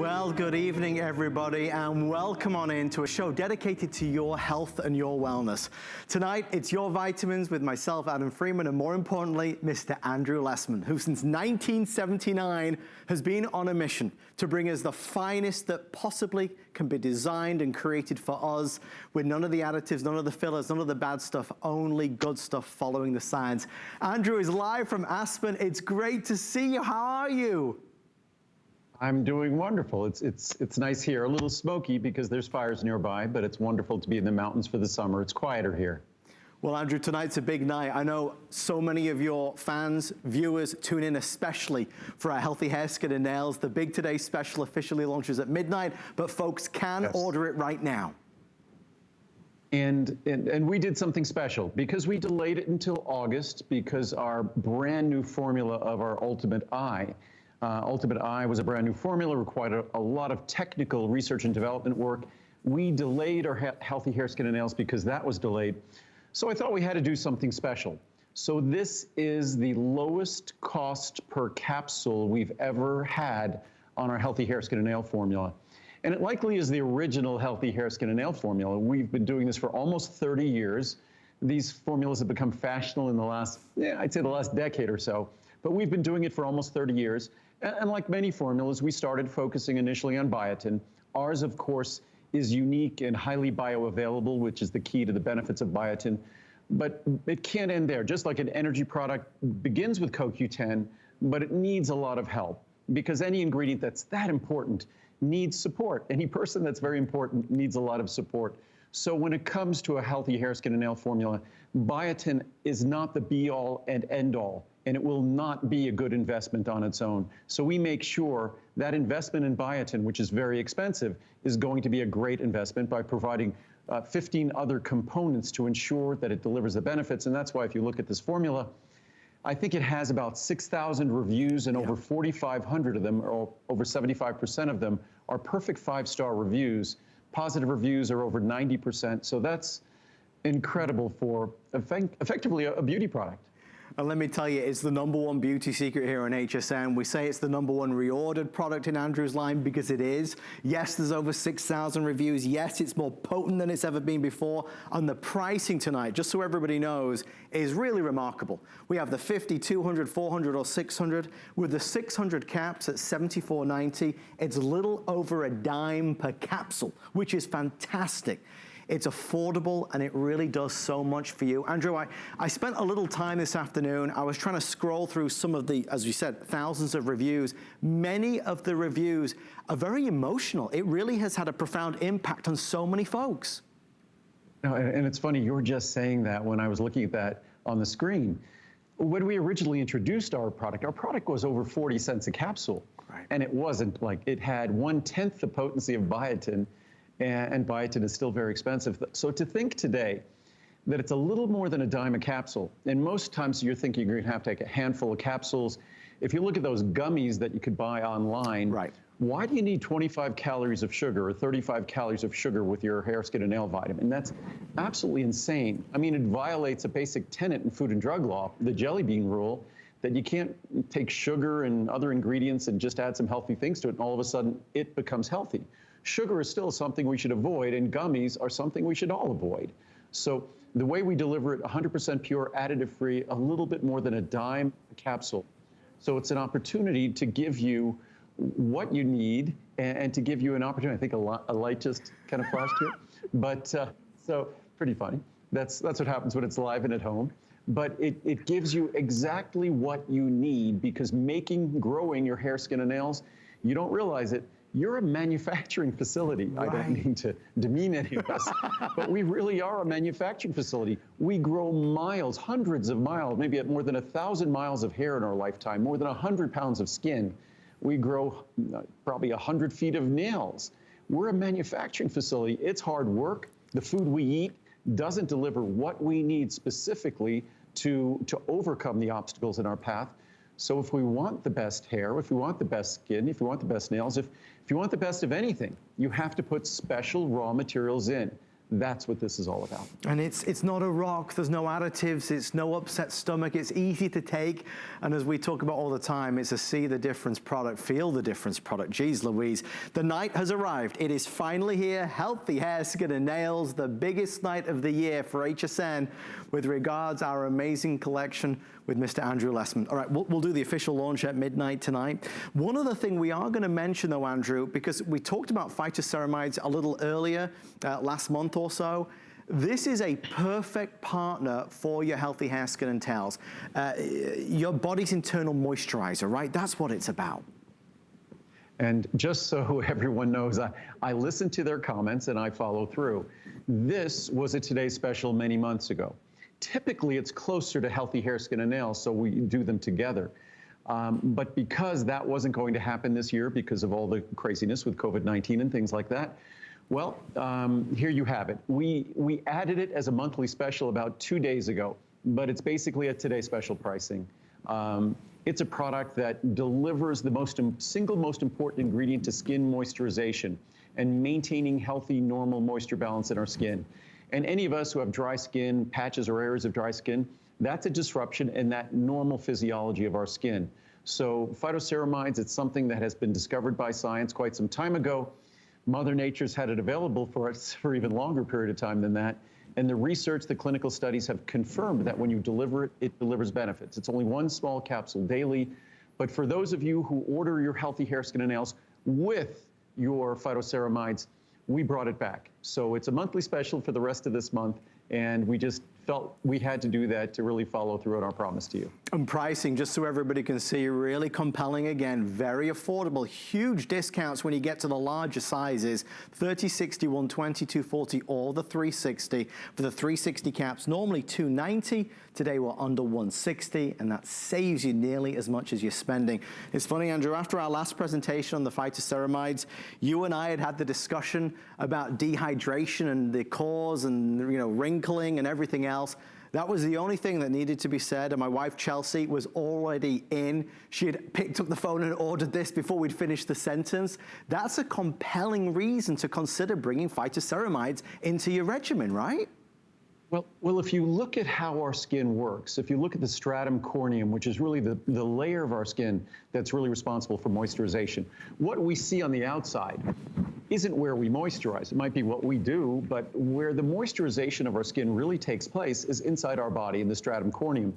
Well, good evening, everybody, and welcome on in to a show dedicated to your health and your wellness. Tonight, it's Your Vitamins with myself, Adam Freeman, and more importantly, Mr. Andrew Lessman, who since 1979 has been on a mission to bring us the finest that possibly can be designed and created for us, with none of the additives, none of the fillers, none of the bad stuff, only good stuff following the science. Andrew is live from Aspen. It's great to see you. How are you? I'm doing wonderful. It's nice here. A little smoky because there's fires nearby, but it's wonderful to be in the mountains for the summer. It's quieter here. Well, Andrew, tonight's a big night. I know so many of your fans, viewers, tune in especially for our Healthy Hair, Skin and Nails. The Big Today special officially launches at midnight, but folks can order it right now. And we did something special because we delayed it until August because our brand new formula of our Ultimate Eye. Ultimate Eye was a brand new formula, required a lot of technical research and development work. We delayed our Healthy Hair, Skin and Nails because that was delayed. So I thought we had to do something special. So this is the lowest cost per capsule we've ever had on our Healthy Hair, Skin and Nail formula. And it likely is the original Healthy Hair, Skin and Nail formula. We've been doing this for almost 30 years. These formulas have become fashionable in the last, I'd say the last decade or so. But we've been doing it for almost 30 years. And like many formulas, we started focusing initially on biotin. Ours, of course, is unique and highly bioavailable, which is the key to the benefits of biotin. But it can't end there. Just like an energy product begins with CoQ10, but it needs a lot of help because any ingredient that's that important needs support. Any person that's very important needs a lot of support. So when it comes to a Healthy Hair, Skin and Nail formula, biotin is not the be-all and end-all, and it will not be a good investment on its own. So we make sure that investment in biotin, which is very expensive, is going to be a great investment by providing 15 other components to ensure that it delivers the benefits. And that's why if you look at this formula, I think it has about 6,000 reviews, and over 4,500 of them, or over 75% of them, are perfect 5-star reviews. Positive reviews are over 90%. So that's incredible for effectively a beauty product. And let me tell you, it's the #1 beauty secret here on HSN. We say it's the #1 reordered product in Andrew's line because it is. Yes, there's over 6,000 reviews. Yes, it's more potent than it's ever been before. And the pricing tonight, just so everybody knows, is really remarkable. We have the 50, 200, 400, or 600. With the 600 caps at $74.90, it's a little over a dime per capsule, which is fantastic. It's affordable, and it really does so much for you. Andrew, I spent a little time this afternoon. I was trying to scroll through some of the, as you said, thousands of reviews. Many of the reviews are very emotional. It really has had a profound impact on so many folks. No, and it's funny, you were just saying that when I was looking at that on the screen. When we originally introduced our product was over 40 cents a capsule. Right. And it wasn't like, it had 1/10 the potency of biotin, and biotin is still very expensive. So to think today that it's a little more than a dime a capsule, and most times you're thinking you're gonna have to take a handful of capsules. If you look at those gummies that you could buy online, right, why do you need 25 calories of sugar or 35 calories of sugar with your hair, skin, and nail vitamin? That's absolutely insane. I mean, it violates a basic tenet in Food and Drug Law, the jelly bean rule, that you can't take sugar and other ingredients and just add some healthy things to it, and all of a sudden it becomes healthy. Sugar is still something we should avoid, and gummies are something we should all avoid. So the way we deliver it, 100% pure, additive-free, a little bit more than a dime a capsule. So it's an opportunity to give you what you need and to give you an opportunity. I think a light just kind of flashed here. But so pretty funny. That's what happens when it's live and at home. But it gives you exactly what you need, because growing your hair, skin, and nails, you don't realize it. You're a manufacturing facility. Right. I don't mean to demean any of us, but we really are a manufacturing facility. We grow miles, hundreds of miles, maybe at more than 1,000 miles of hair in our lifetime, more than 100 pounds of skin. We grow probably 100 feet of nails. We're a manufacturing facility. It's hard work. The food we eat doesn't deliver what we need specifically to overcome the obstacles in our path. So if we want the best hair, if we want the best skin, if we want the best nails, if you want the best of anything, you have to put special raw materials in. That's what this is all about. And it's not a rock, there's no additives, it's no upset stomach, it's easy to take. And as we talk about all the time, it's a see the difference product, feel the difference product. Geez Louise, the night has arrived. It is finally here. Healthy hair, skin and nails, the biggest night of the year for HSN with regards our amazing collection with Mr. Andrew Lessman. All right, we'll do the official launch at midnight tonight. One other thing we are going to mention though, Andrew, because we talked about Phytoceramides a little earlier, last month or so. This is a perfect partner for your healthy hair, skin and tails. Your body's internal moisturizer, right? That's what it's about. And just so everyone knows, I listen to their comments and I follow through. This was a Today's Special many months ago. Typically, it's closer to healthy hair, skin, and nails, so we do them together. But because that wasn't going to happen this year because of all the craziness with COVID-19 and things like that, well, here you have it. We added it as a monthly special about 2 days ago, but it's basically a Today Special pricing. It's a product that delivers the single most important ingredient to skin moisturization and maintaining healthy, normal moisture balance in our skin. And any of us who have dry skin, patches or areas of dry skin, that's a disruption in that normal physiology of our skin. So Phytoceramides, it's something that has been discovered by science quite some time ago. Mother Nature's had it available for us for even longer period of time than that. And the research, the clinical studies have confirmed that when you deliver it, it delivers benefits. It's only one small capsule daily. But for those of you who order your healthy hair, skin, and nails with your Phytoceramides, we brought it back. So it's a monthly special for the rest of this month, and we just felt we had to do that to really follow through on our promise to you. And pricing, just so everybody can see, really compelling again, very affordable, huge discounts when you get to the larger sizes, 30, 60, 120, 240, or the 360. For the 360 caps, normally $290. Today we're under $160, and that saves you nearly as much as you're spending. It's funny, Andrew, after our last presentation on the Phytoceramides, you and I had the discussion about dehydration and the cause and, you know, wrinkling and everything else. That was the only thing that needed to be said, and my wife Chelsea was already in. She had picked up the phone and ordered this before we'd finished the sentence. That's a compelling reason to consider bringing Phytoceramides into your regimen, right? Well, if you look at how our skin works, if you look at the stratum corneum, which is really the layer of our skin that's really responsible for moisturization, what we see on the outside isn't where we moisturize. It might be what we do, but where the moisturization of our skin really takes place is inside our body in the stratum corneum.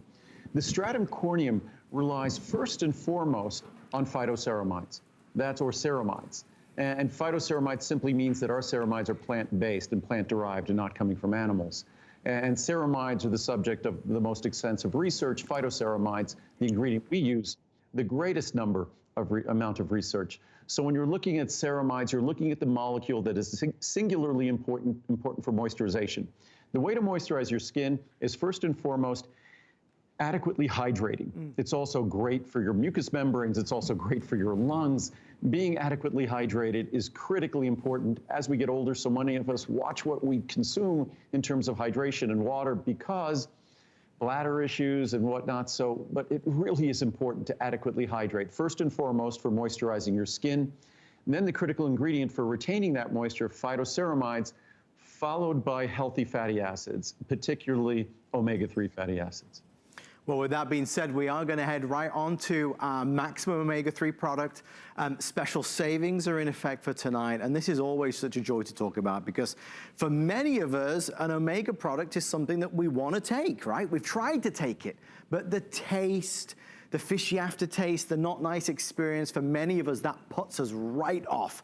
The stratum corneum relies first and foremost on phytoceramides. That's or ceramides. And phytoceramides simply means that our ceramides are plant-based and plant-derived and not coming from animals. And ceramides are the subject of the most extensive research. Phytoceramides, the ingredient we use, the greatest amount of research. So when you're looking at ceramides, you're looking at the molecule that is singularly important for moisturization. The way to moisturize your skin is first and foremost adequately hydrating. It's also great for your mucous membranes. It's also great for your lungs. Being adequately hydrated is critically important as we get older. So many of us watch what we consume in terms of hydration and water because bladder issues and whatnot. But it really is important to adequately hydrate. First and foremost for moisturizing your skin. And then the critical ingredient for retaining that moisture, phytoceramides, followed by healthy fatty acids, particularly omega-3 fatty acids. Well, with that being said, we are going to head right on to our maximum omega-3 product. Special savings are in effect for tonight, and this is always such a joy to talk about because for many of us, an omega product is something that we want to take, right? We've tried to take it, but the taste, the fishy aftertaste, the not nice experience, for many of us, that puts us right off.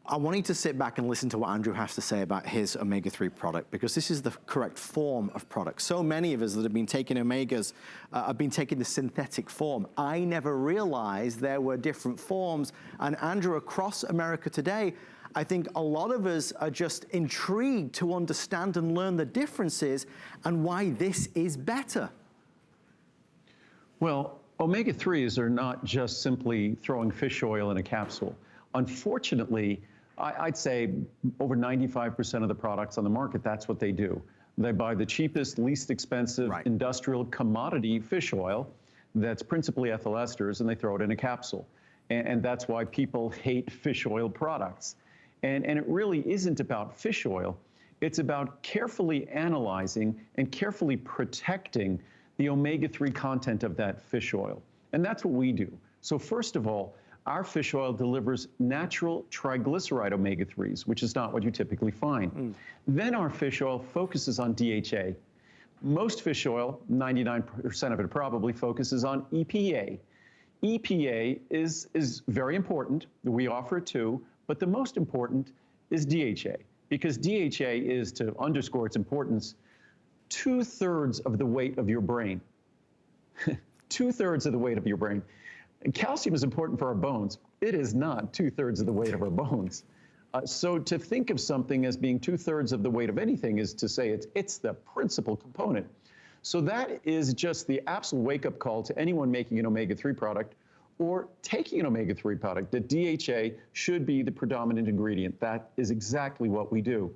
I want you to sit back and listen to what Andrew has to say about his omega-3 product because this is the correct form of product. So many of us that have been taking omegas have been taking the synthetic form. I never realized there were different forms. And Andrew, across America today, I think a lot of us are just intrigued to understand and learn the differences and why this is better. Well, omega-3s are not just simply throwing fish oil in a capsule. Unfortunately, I'd say over 95% of the products on the market, that's what they do. They buy the cheapest, least expensive industrial commodity fish oil that's principally ethyl esters, and they throw it in a capsule. And that's why people hate fish oil products. And it really isn't about fish oil. It's about carefully analyzing and carefully protecting the omega-3 content of that fish oil. And that's what we do. So first of all, our fish oil delivers natural triglyceride omega-3s, which is not what you typically find. Then our fish oil focuses on DHA. Most fish oil, 99% of it probably, focuses on EPA. EPA is very important. We offer it too, but the most important is DHA, because DHA is, to underscore its importance, 2/3 of the weight of your brain. 2/3 of the weight of your brain. And calcium is important for our bones. It is not 2/3 of the weight of our bones. So to think of something as being 2/3 of the weight of anything is to say it's the principal component. So that is just the absolute wake-up call to anyone making an omega-3 product or taking an omega-3 product, that DHA should be the predominant ingredient. That is exactly what we do.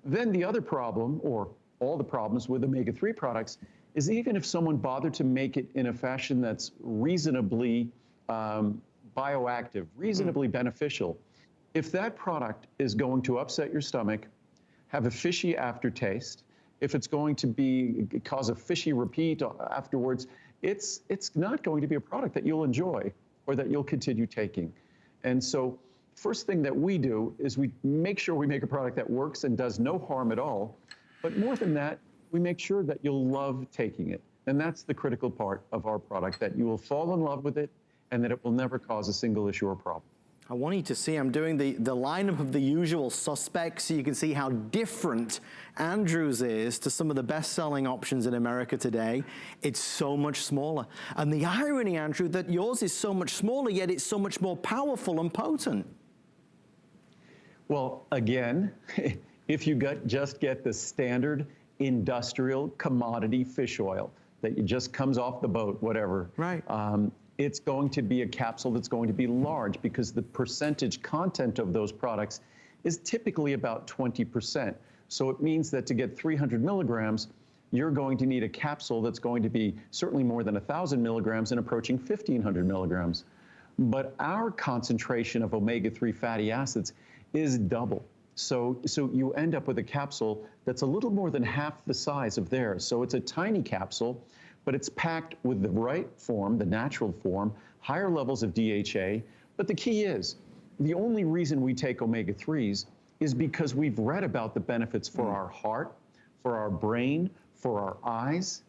Then the other problem, or all the problems with omega-3 products, is even if someone bothered to make it in a fashion that's reasonably bioactive, reasonably beneficial, if that product is going to upset your stomach, have a fishy aftertaste, if it's going to cause a fishy repeat afterwards, it's not going to be a product that you'll enjoy or that you'll continue taking. And so first thing that we do is we make sure we make a product that works and does no harm at all. But more than that, we make sure that you'll love taking it. And that's the critical part of our product, that you will fall in love with it and that it will never cause a single issue or problem. I want you to see, I'm doing the lineup of the usual suspects so you can see how different Andrew's is to some of the best-selling options in America today. It's so much smaller. And the irony, Andrew, that yours is so much smaller, yet it's so much more powerful and potent. Well, again, if you just get the standard industrial commodity fish oil that just comes off the boat, whatever. Right. It's going to be a capsule that's going to be large because the percentage content of those products is typically about 20%. So it means that to get 300 milligrams, you're going to need a capsule that's going to be certainly more than 1,000 milligrams and approaching 1,500 milligrams. But our concentration of omega-3 fatty acids is double. So you end up with a capsule that's a little more than half the size of theirs. So it's a tiny capsule, but it's packed with the right form, the natural form, higher levels of DHA. But the key is, the only reason we take omega-3s is because we've read about the benefits for our heart, for our brain, for our eyes.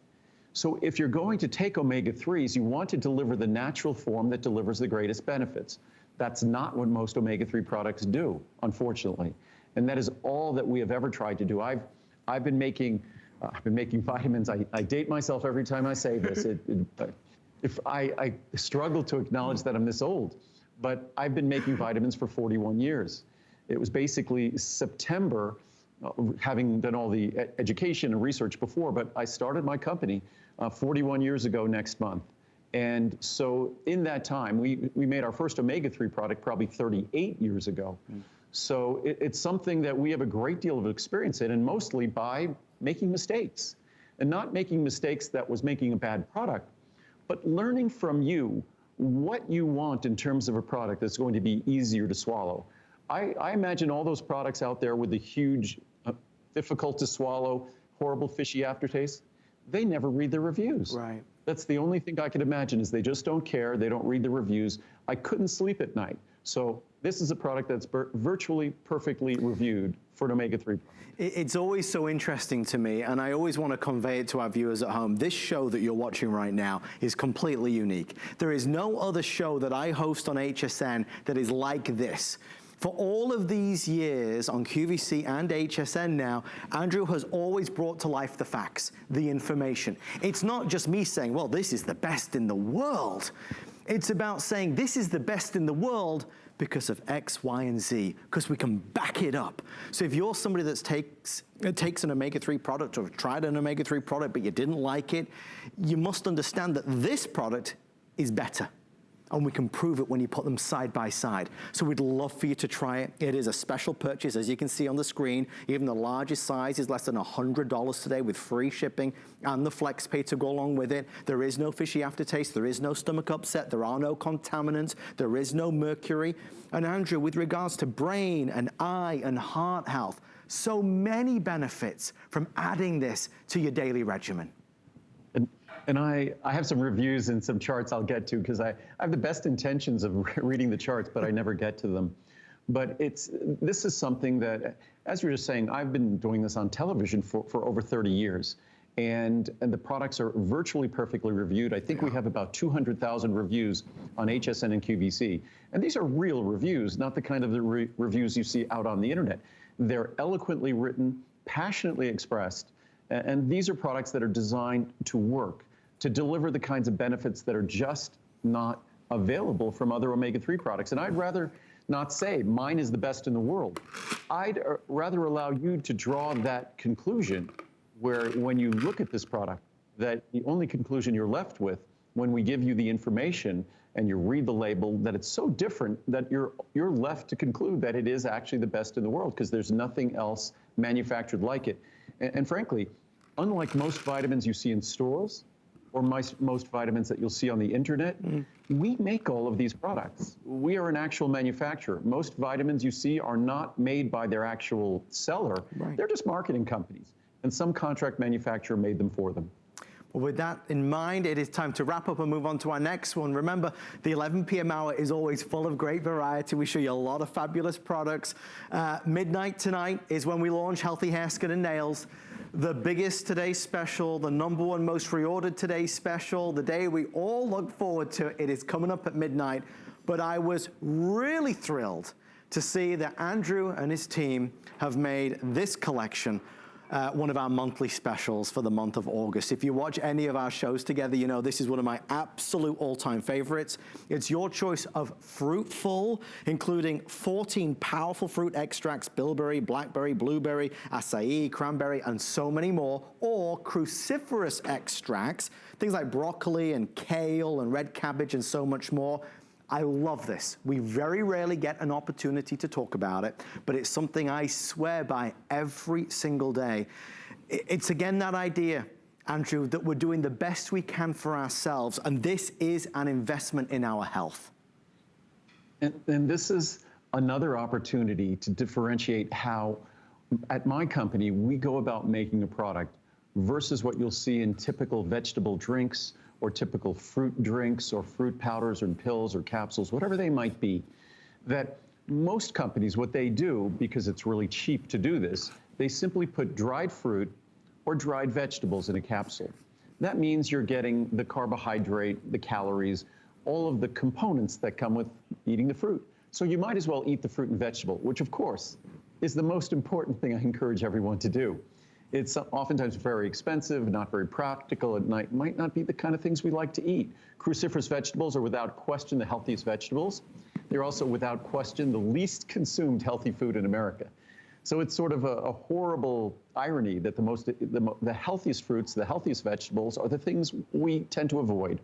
So if you're going to take omega-3s, you want to deliver the natural form that delivers the greatest benefits. That's not what most omega-3 products do, unfortunately. And that is all that we have ever tried to do. I've been making vitamins. I date myself every time I say this. If I struggle to acknowledge that I'm this old, but I've been making vitamins for 41 years. It was basically September, having done all the education and research before, but I started my company 41 years ago next month. And so in that time, we made our first omega-3 product probably 38 years ago. So it's something that we have a great deal of experience in, and mostly by making mistakes. And not making mistakes that was making a bad product, but learning from you what you want in terms of a product that's going to be easier to swallow. I imagine all those products out there with the huge, difficult to swallow, horrible fishy aftertaste, they never read the reviews. Right. That's the only thing I can imagine, is they just don't care, they don't read the reviews. I couldn't sleep at night. So this is a product that's virtually perfectly reviewed for an omega-3. It's always so interesting to me, and I always want to convey it to our viewers at home. This show that you're watching right now is completely unique. There is no other show that I host on HSN that is like this. For all of these years on QVC and HSN now, Andrew has always brought to life the facts, the information. It's not just me saying, well, this is the best in the world. It's about saying this is the best in the world because of X, Y, and Z, because we can back it up. So if you're somebody that takes an omega-3 product or tried an omega-3 product but you didn't like it, you must understand that this product is better. And we can prove it when you put them side by side. So we'd love for you to try it. It is a special purchase, as you can see on the screen. Even the largest size is less than $100 today with free shipping and the flex pay to go along with it. There is no fishy aftertaste. There is no stomach upset. There are no contaminants. There is no mercury. And Andrew, with regards to brain and eye and heart health, So many benefits from adding this to your daily regimen. And I have some reviews and some charts I'll get to, because I have the best intentions of reading the charts, but I never get to them. But this is something that, as you were just saying, I've been doing this on television for over 30 years. And the products are virtually perfectly reviewed. I think we have about 200,000 reviews on HSN and QVC. And these are real reviews, not the kind of reviews you see out on the internet. They're eloquently written, passionately expressed, and these are products that are designed to work, to deliver the kinds of benefits that are just not available from other omega-3 products. And I'd rather not say mine is the best in the world. I'd rather allow you to draw that conclusion, where when you look at this product, that the only conclusion you're left with when we give you the information and you read the label, that it's so different that you're left to conclude that it is actually the best in the world, because there's nothing else manufactured like it. And frankly, unlike most vitamins you see in stores, or most vitamins that you'll see on the internet, we make all of these products. We are an actual manufacturer. Most vitamins you see are not made by their actual seller. Right. They're just marketing companies. And some contract manufacturer made them for them. Well, with that in mind, it is time to wrap up and move on to our next one. Remember, the 11 p.m. hour is always full of great variety. We show you a lot of fabulous products. Midnight tonight is when we launch Healthy Hair, Skin, and Nails. The biggest Today Special, the #1 most reordered Today Special, the day we all look forward to. It is coming up at midnight. But I was really thrilled to see that Andrew and his team have made this collection one of our monthly specials for the month of August. If you watch any of our shows together, you know this is one of my absolute all-time favorites. It's your choice of Fruitful, including 14 powerful fruit extracts: bilberry, blackberry, blueberry, acai, cranberry, and so many more, or cruciferous extracts, things like broccoli and kale and red cabbage and so much more. I love this. We very rarely get an opportunity to talk about it, but it's something I swear by every single day. It's again that idea, Andrew, that we're doing the best we can for ourselves, and this is an investment in our health. And this is another opportunity to differentiate how, at my company, we go about making a product versus what you'll see in typical vegetable drinks, or typical fruit drinks, or fruit powders, or pills, or capsules, whatever they might be. That most companies, what they do, because it's really cheap to do this, they simply put dried fruit or dried vegetables in a capsule. That means you're getting the carbohydrate, the calories, all of the components that come with eating the fruit. So you might as well eat the fruit and vegetable, which of course is the most important thing I encourage everyone to do. It's oftentimes very expensive, not very practical. It might not be the kind of things we like to eat. Cruciferous vegetables are without question the healthiest vegetables. They're also without question the least consumed healthy food in America. So it's sort of a horrible irony that the healthiest fruits, the healthiest vegetables are the things we tend to avoid.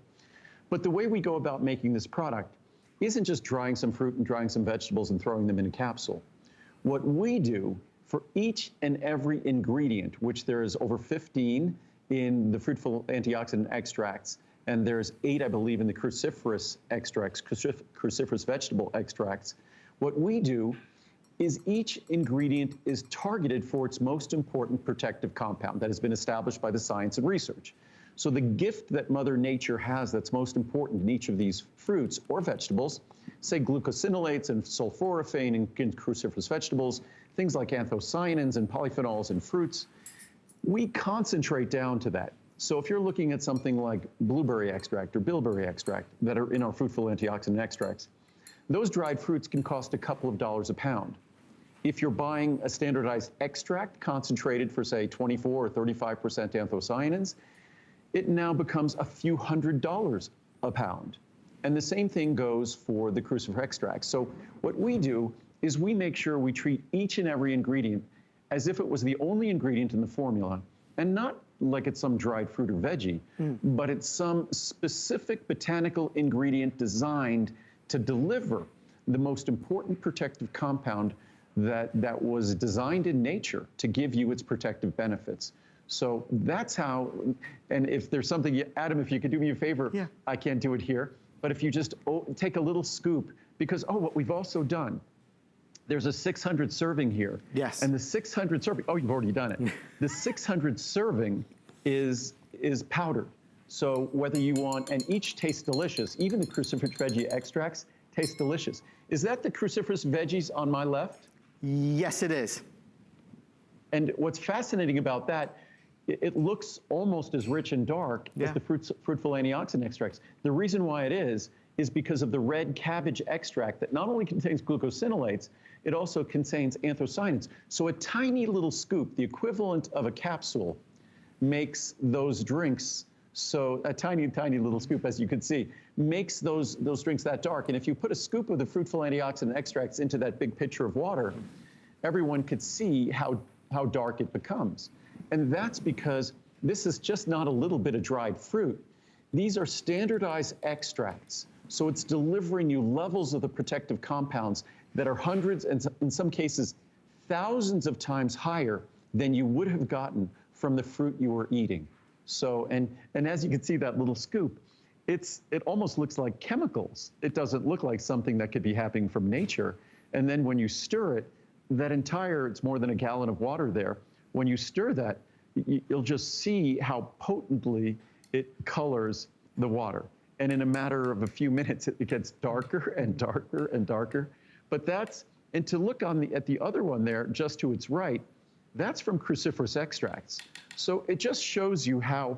But the way we go about making this product isn't just drying some fruit and drying some vegetables and throwing them in a capsule. What we do for each and every ingredient, which there is over 15 in the Fruitful antioxidant extracts, and there's 8, I believe, in the cruciferous extracts, cruciferous vegetable extracts. What we do is each ingredient is targeted for its most important protective compound that has been established by the science and research. So the gift that Mother Nature has that's most important in each of these fruits or vegetables, say glucosinolates and sulforaphane in cruciferous vegetables, things like anthocyanins and polyphenols in fruits, we concentrate down to that. So if you're looking at something like blueberry extract or bilberry extract that are in our Fruitful antioxidant extracts, those dried fruits can cost a couple of dollars a pound. If you're buying a standardized extract concentrated for, say, 24 or 35% anthocyanins, it now becomes a few $100s a pound. And the same thing goes for the cruciferous extracts. So what we do is we make sure we treat each and every ingredient as if it was the only ingredient in the formula, and not like it's some dried fruit or veggie, but it's some specific botanical ingredient designed to deliver the most important protective compound that was designed in nature to give you its protective benefits. So that's how, and if there's something, Adam, if you could do me a favor, I can't do it here, but if you just take a little scoop, because, what we've also done There's a 600 serving here. Yes. And the 600 serving, oh, you've already done it. The 600 serving is powdered. So whether you want, and each tastes delicious, even the cruciferous veggie extracts taste delicious. Is that the cruciferous veggies on my left? Yes, it is. And what's fascinating about that, it looks almost as rich and dark as the fruitful antioxidant extracts. The reason why it is because of the red cabbage extract that not only contains glucosinolates, it also contains anthocyanins. So a tiny little scoop, the equivalent of a capsule, makes those drinks, so a tiny, tiny little scoop, as you can see, makes those drinks that dark. And if you put a scoop of the fruitful antioxidant extracts into that big pitcher of water, everyone could see how dark it becomes. And that's because this is just not a little bit of dried fruit. These are standardized extracts. So it's delivering you levels of the protective compounds that are hundreds, and in some cases, thousands of times higher than you would have gotten from the fruit you were eating. So, and as you can see that little scoop, it almost looks like chemicals. It doesn't look like something that could be happening from nature. And then when you stir it, it's more than a gallon of water there. When you stir that, you'll just see how potently it colors the water. And in a matter of a few minutes, it gets darker and darker and darker. But and to look at the other one there, just to its right, that's from cruciferous extracts. So it just shows you how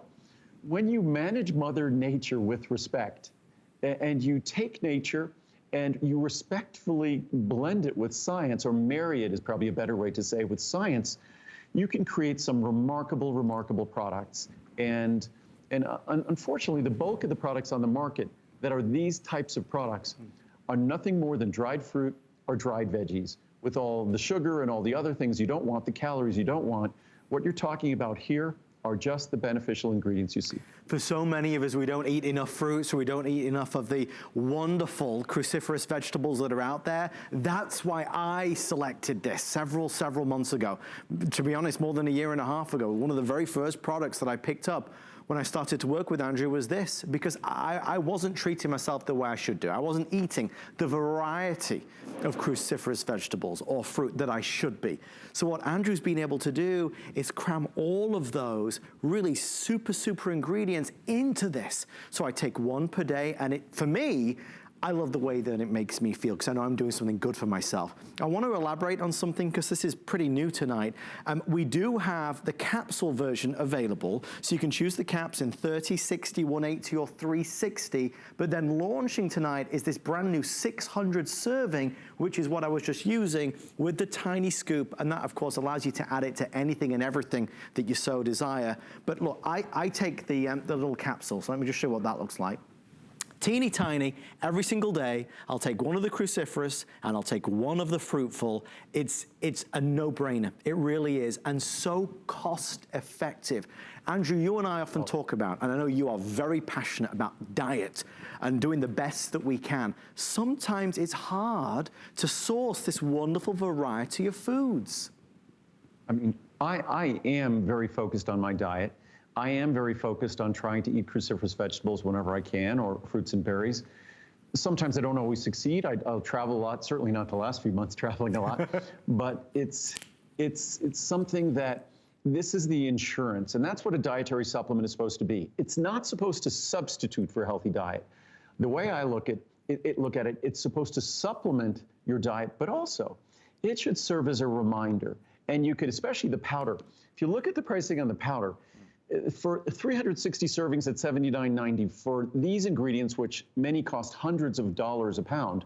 when you manage Mother Nature with respect, and you take nature and you respectfully blend it with science, or marry it is probably a better way to say, with science, you can create some remarkable, remarkable products. And unfortunately, the bulk of the products on the market that are these types of products are nothing more than dried fruit or dried veggies with all the sugar and all the other things you don't want, the calories you don't want. What you're talking about here are just the beneficial ingredients you see. For so many of us, we don't eat enough fruits, or we don't eat enough of the wonderful cruciferous vegetables that are out there. That's why I selected this several months ago. To be honest, more than a year and a half ago, one of the very first products that I picked up when I started to work with Andrew was this, because I wasn't treating myself the way I should do. I wasn't eating the variety of cruciferous vegetables or fruit that I should be. So what Andrew's been able to do is cram all of those really super, super ingredients into this. So I take one per day, and for me, I love the way that it makes me feel, because I know I'm doing something good for myself. I want to elaborate on something, because this is pretty new tonight. We do have the capsule version available, so you can choose the caps in 30, 60, 180, or 360. But then launching tonight is this brand new 600 serving, which is what I was just using with the tiny scoop. And that, of course, allows you to add it to anything and everything that you so desire. But look, I take the little capsule, so let me just show you what that looks like. Teeny tiny, every single day. I'll take one of the cruciferous and I'll take one of the fruitful. It's a no-brainer. It really is, and so cost effective. Andrew, you and I often talk about, and I know you are very passionate about diet and doing the best that we can. Sometimes it's hard to source this wonderful variety of foods. I mean, I am very focused on my diet. I am very focused on trying to eat cruciferous vegetables whenever I can, or fruits and berries. Sometimes I don't always succeed. I'll travel a lot, certainly not the last few months traveling a lot, but it's something that, this is the insurance, and that's what a dietary supplement is supposed to be. It's not supposed to substitute for a healthy diet. The way I look at it, it's supposed to supplement your diet, but also it should serve as a reminder. And you could, especially the powder, if you look at the pricing on the powder, for 360 servings at $79.90 for these ingredients, which many cost hundreds of dollars a pound,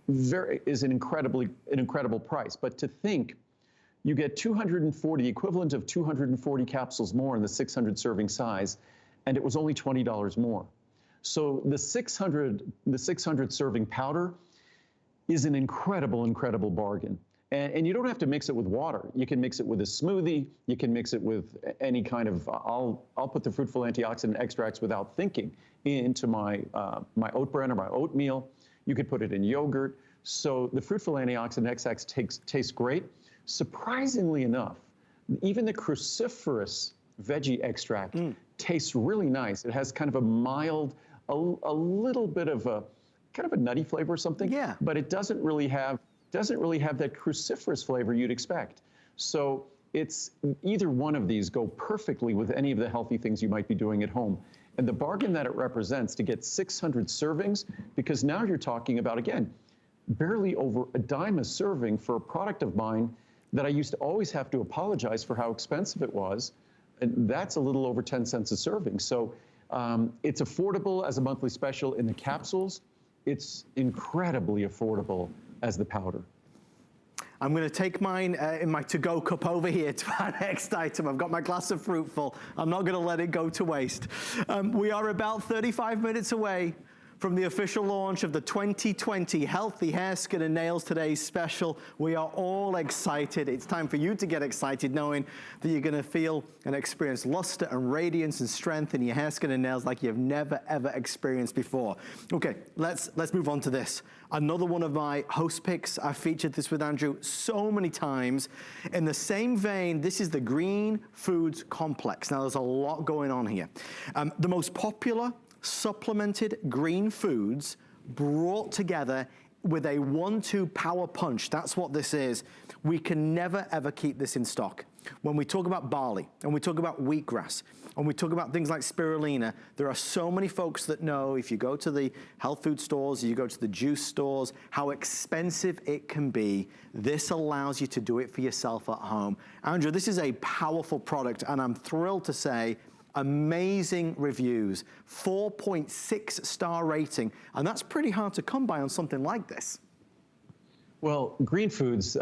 is an incredible price. But to think you get 240, equivalent of 240 capsules more in the 600 serving size, and it was only $20 more. So the 600 serving powder is an incredible bargain. And you don't have to mix it with water. You can mix it with a smoothie. You can mix it with any kind of, I'll put the fruitful antioxidant extracts without thinking into my oat bran or my oatmeal. You could put it in yogurt. So the fruitful antioxidant extracts taste great. Surprisingly enough, even the cruciferous veggie extract tastes really nice. It has kind of a mild, a little bit of a kind of a nutty flavor or something. Yeah. But it doesn't really have doesn't really have that cruciferous flavor you'd expect. So it's either one of these go perfectly with any of the healthy things you might be doing at home. And the bargain that it represents to get 600 servings, because now you're talking about, again, barely over a dime a serving for a product of mine that I used to always have to apologize for how expensive it was. And that's a little over 10 cents a serving. So it's affordable as a monthly special in the capsules. It's incredibly affordable as the powder. I'm going to take mine in my to-go cup over here to our next item. I've got my glass of Fruitful. I'm not going to let it go to waste. We are about 35 minutes away from the official launch of the 2020 Healthy Hair, Skin and Nails Today's special. We are all excited. It's time for you to get excited knowing that you're going to feel and experience luster and radiance and strength in your hair, skin and nails like you've never ever experienced before. Okay, let's move on to this. Another one of my host picks. I've featured this with Andrew so many times. In the same vein, this is the Green Foods Complex. Now there's a lot going on here. The most popular supplemented green foods brought together with a 1-2 power punch. That's what this is. We can never ever keep this in stock. When we talk about barley and we talk about wheatgrass and we talk about things like spirulina, there are so many folks that know if you go to the health food stores, you go to the juice stores, how expensive it can be. This allows you to do it for yourself at home. Andrew, this is a powerful product and I'm thrilled to say amazing reviews, 4.6 star rating, and that's pretty hard to come by on something like this. Well, green foods,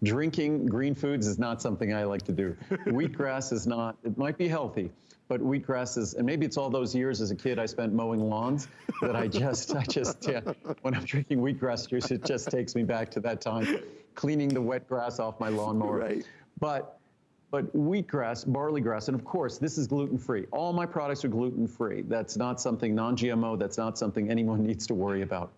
drinking green foods is not something I like to do. Wheatgrass is not, it might be healthy, but wheatgrass is, and maybe it's all those years as a kid I spent mowing lawns that I just, yeah, when I'm drinking wheatgrass juice, it just takes me back to that time, cleaning the wet grass off my lawnmower. Right. But wheatgrass, barley grass, and of course, this is gluten-free. All my products are gluten-free. That's not something non-GMO. That's not something anyone needs to worry about.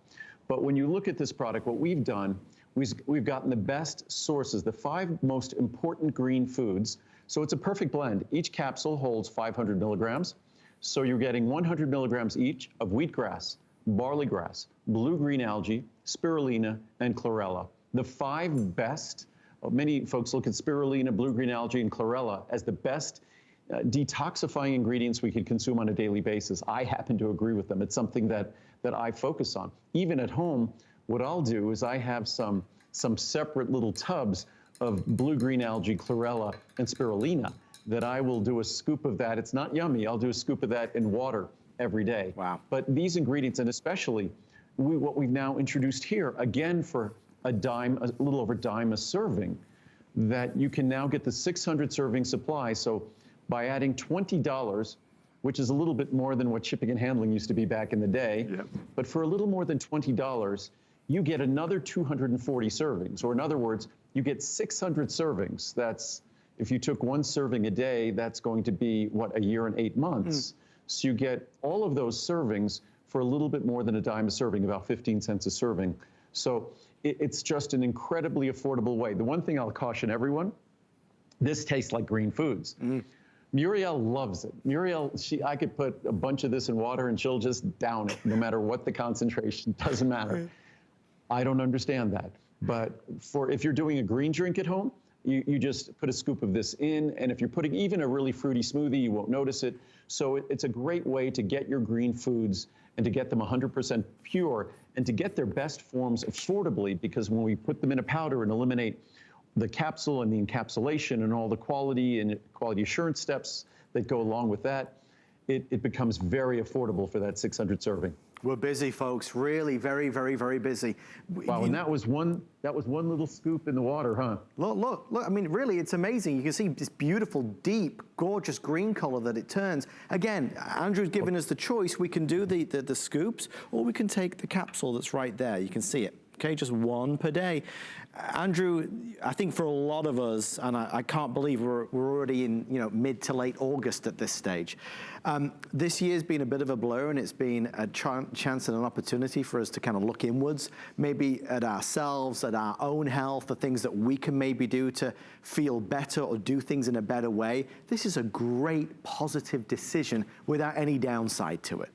But when you look at this product, what we've done, we've gotten the best sources, the 5 most important green foods. So it's a perfect blend. Each capsule holds 500 milligrams. So you're getting 100 milligrams each of wheatgrass, barley grass, blue-green algae, spirulina, and chlorella. The 5 best. Many folks look at spirulina, blue-green algae, and chlorella as the best detoxifying ingredients we could consume on a daily basis. I happen to agree with them. It's something that I focus on. Even at home, what I'll do is I have some separate little tubs of blue-green algae, chlorella, and spirulina that I will do a scoop of that. It's not yummy. I'll do a scoop of that in water every day. Wow. But these ingredients, and especially what we've now introduced here, again for a little over a dime a serving, that you can now get the 600 serving supply. So by adding $20, which is a little bit more than what shipping and handling used to be back in the day, yep. But for a little more than $20, you get another 240 servings. Or in other words, you get 600 servings. That's, if you took 1 serving a day, that's going to be, what, a year and 8 months. So you get all of those servings for a little bit more than a dime a serving, about 15 cents a serving. So it's just an incredibly affordable way. The one thing I'll caution everyone, this tastes like green foods. Muriel loves it. Muriel, I could put a bunch of this in water and she'll just down it, no matter what the concentration, doesn't matter. I don't understand that. But if you're doing a green drink at home, you just put a scoop of this in, and if you're putting even a really fruity smoothie, you won't notice it. So it's a great way to get your green foods and to get them 100% pure and to get their best forms affordably, because when we put them in a powder and eliminate the capsule and the encapsulation and all the quality and quality assurance steps that go along with that, it becomes very affordable for that 600 serving. We're busy, folks. Really, very, very, very busy. Wow, and that was one little scoop in the water, huh? Look. I mean, really, it's amazing. You can see this beautiful, deep, gorgeous green color that it turns. Again, Andrew's given us the choice. We can do the scoops, or we can take the capsule that's right there. You can see it. Okay, just 1 per day. Andrew, I think for a lot of us, and I can't believe we're already in mid to late August at this stage. This year's been a bit of a blur, and it's been a chance and an opportunity for us to kind of look inwards, maybe at ourselves, at our own health, the things that we can maybe do to feel better or do things in a better way. This is a great positive decision without any downside to it.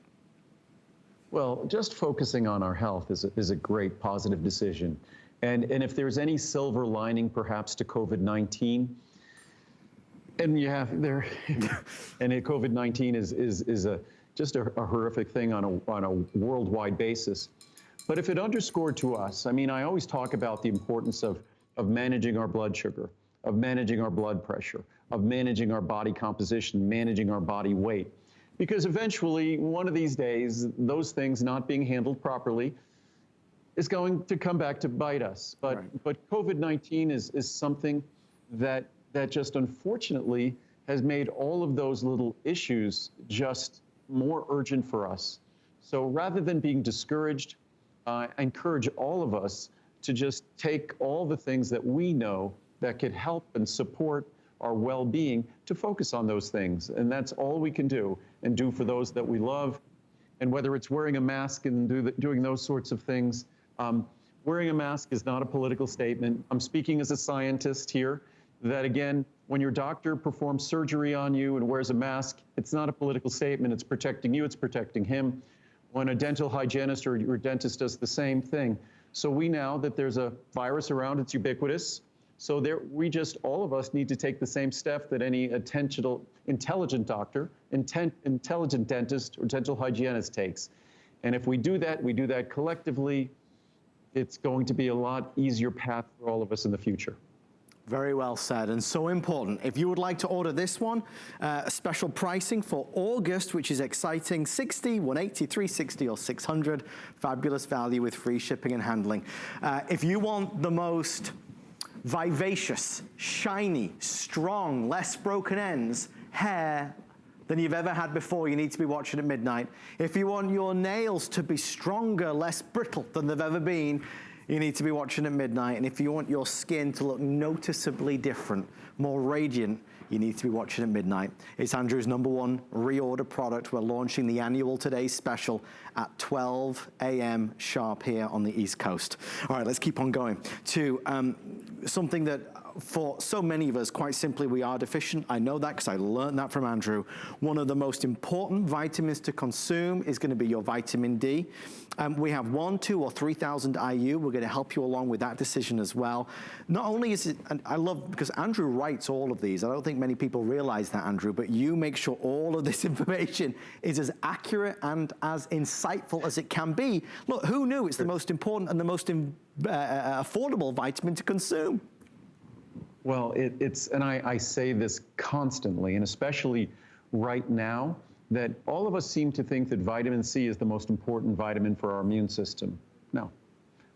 Well, just focusing on our health is a great positive decision. And if there's any silver lining perhaps to COVID-19, and you have there, and COVID-19 is just a horrific thing on a worldwide basis. But if it underscored to us, I mean, I always talk about the importance of managing our blood sugar, of managing our blood pressure, of managing our body composition, managing our body weight. Because eventually, one of these days, those things not being handled properly is going to come back to bite us. But COVID-19 is something that just unfortunately has made all of those little issues just more urgent for us. So rather than being discouraged, I encourage all of us to just take all the things that we know that could help and support our well-being to focus on those things. And that's all we can do and do for those that we love. And whether it's wearing a mask and doing those sorts of things, wearing a mask is not a political statement. I'm speaking as a scientist here, that again, when your doctor performs surgery on you and wears a mask, it's not a political statement. It's protecting you, it's protecting him. When a dental hygienist or your dentist does the same thing. So we know that there's a virus around, it's ubiquitous. So all of us need to take the same step that any intelligent doctor, intelligent dentist or dental hygienist takes. And if we do that collectively, it's going to be a lot easier path for all of us in the future. Very well said, and so important. If you would like to order this one, special pricing for August, which is exciting, $60, $180, $360, or $600. Fabulous value with free shipping and handling. If you want the most vivacious, shiny, strong, less broken ends hair than you've ever had before, you need to be watching at midnight. If you want your nails to be stronger, less brittle than they've ever been, you need to be watching at midnight. And if you want your skin to look noticeably different, more radiant, you need to be watching at midnight. It's Andrew's #1 reorder product. We're launching the annual Today special at 12 a.m. sharp here on the East Coast. All right, let's keep on going to something that for so many of us, quite simply, we are deficient. I know that because I learned that from Andrew. One of the most important vitamins to consume is going to be your vitamin D. We have 1, 2, or 3,000 IU. We're going to help you along with that decision as well. Not only is it, and I love, because Andrew writes all of these. I don't think many people realize that, Andrew, but you make sure all of this information is as accurate and as insightful as it can be. Look, who knew it's the most important and the most affordable vitamin to consume? Well, and I say this constantly, and especially right now, that all of us seem to think that vitamin C is the most important vitamin for our immune system. No,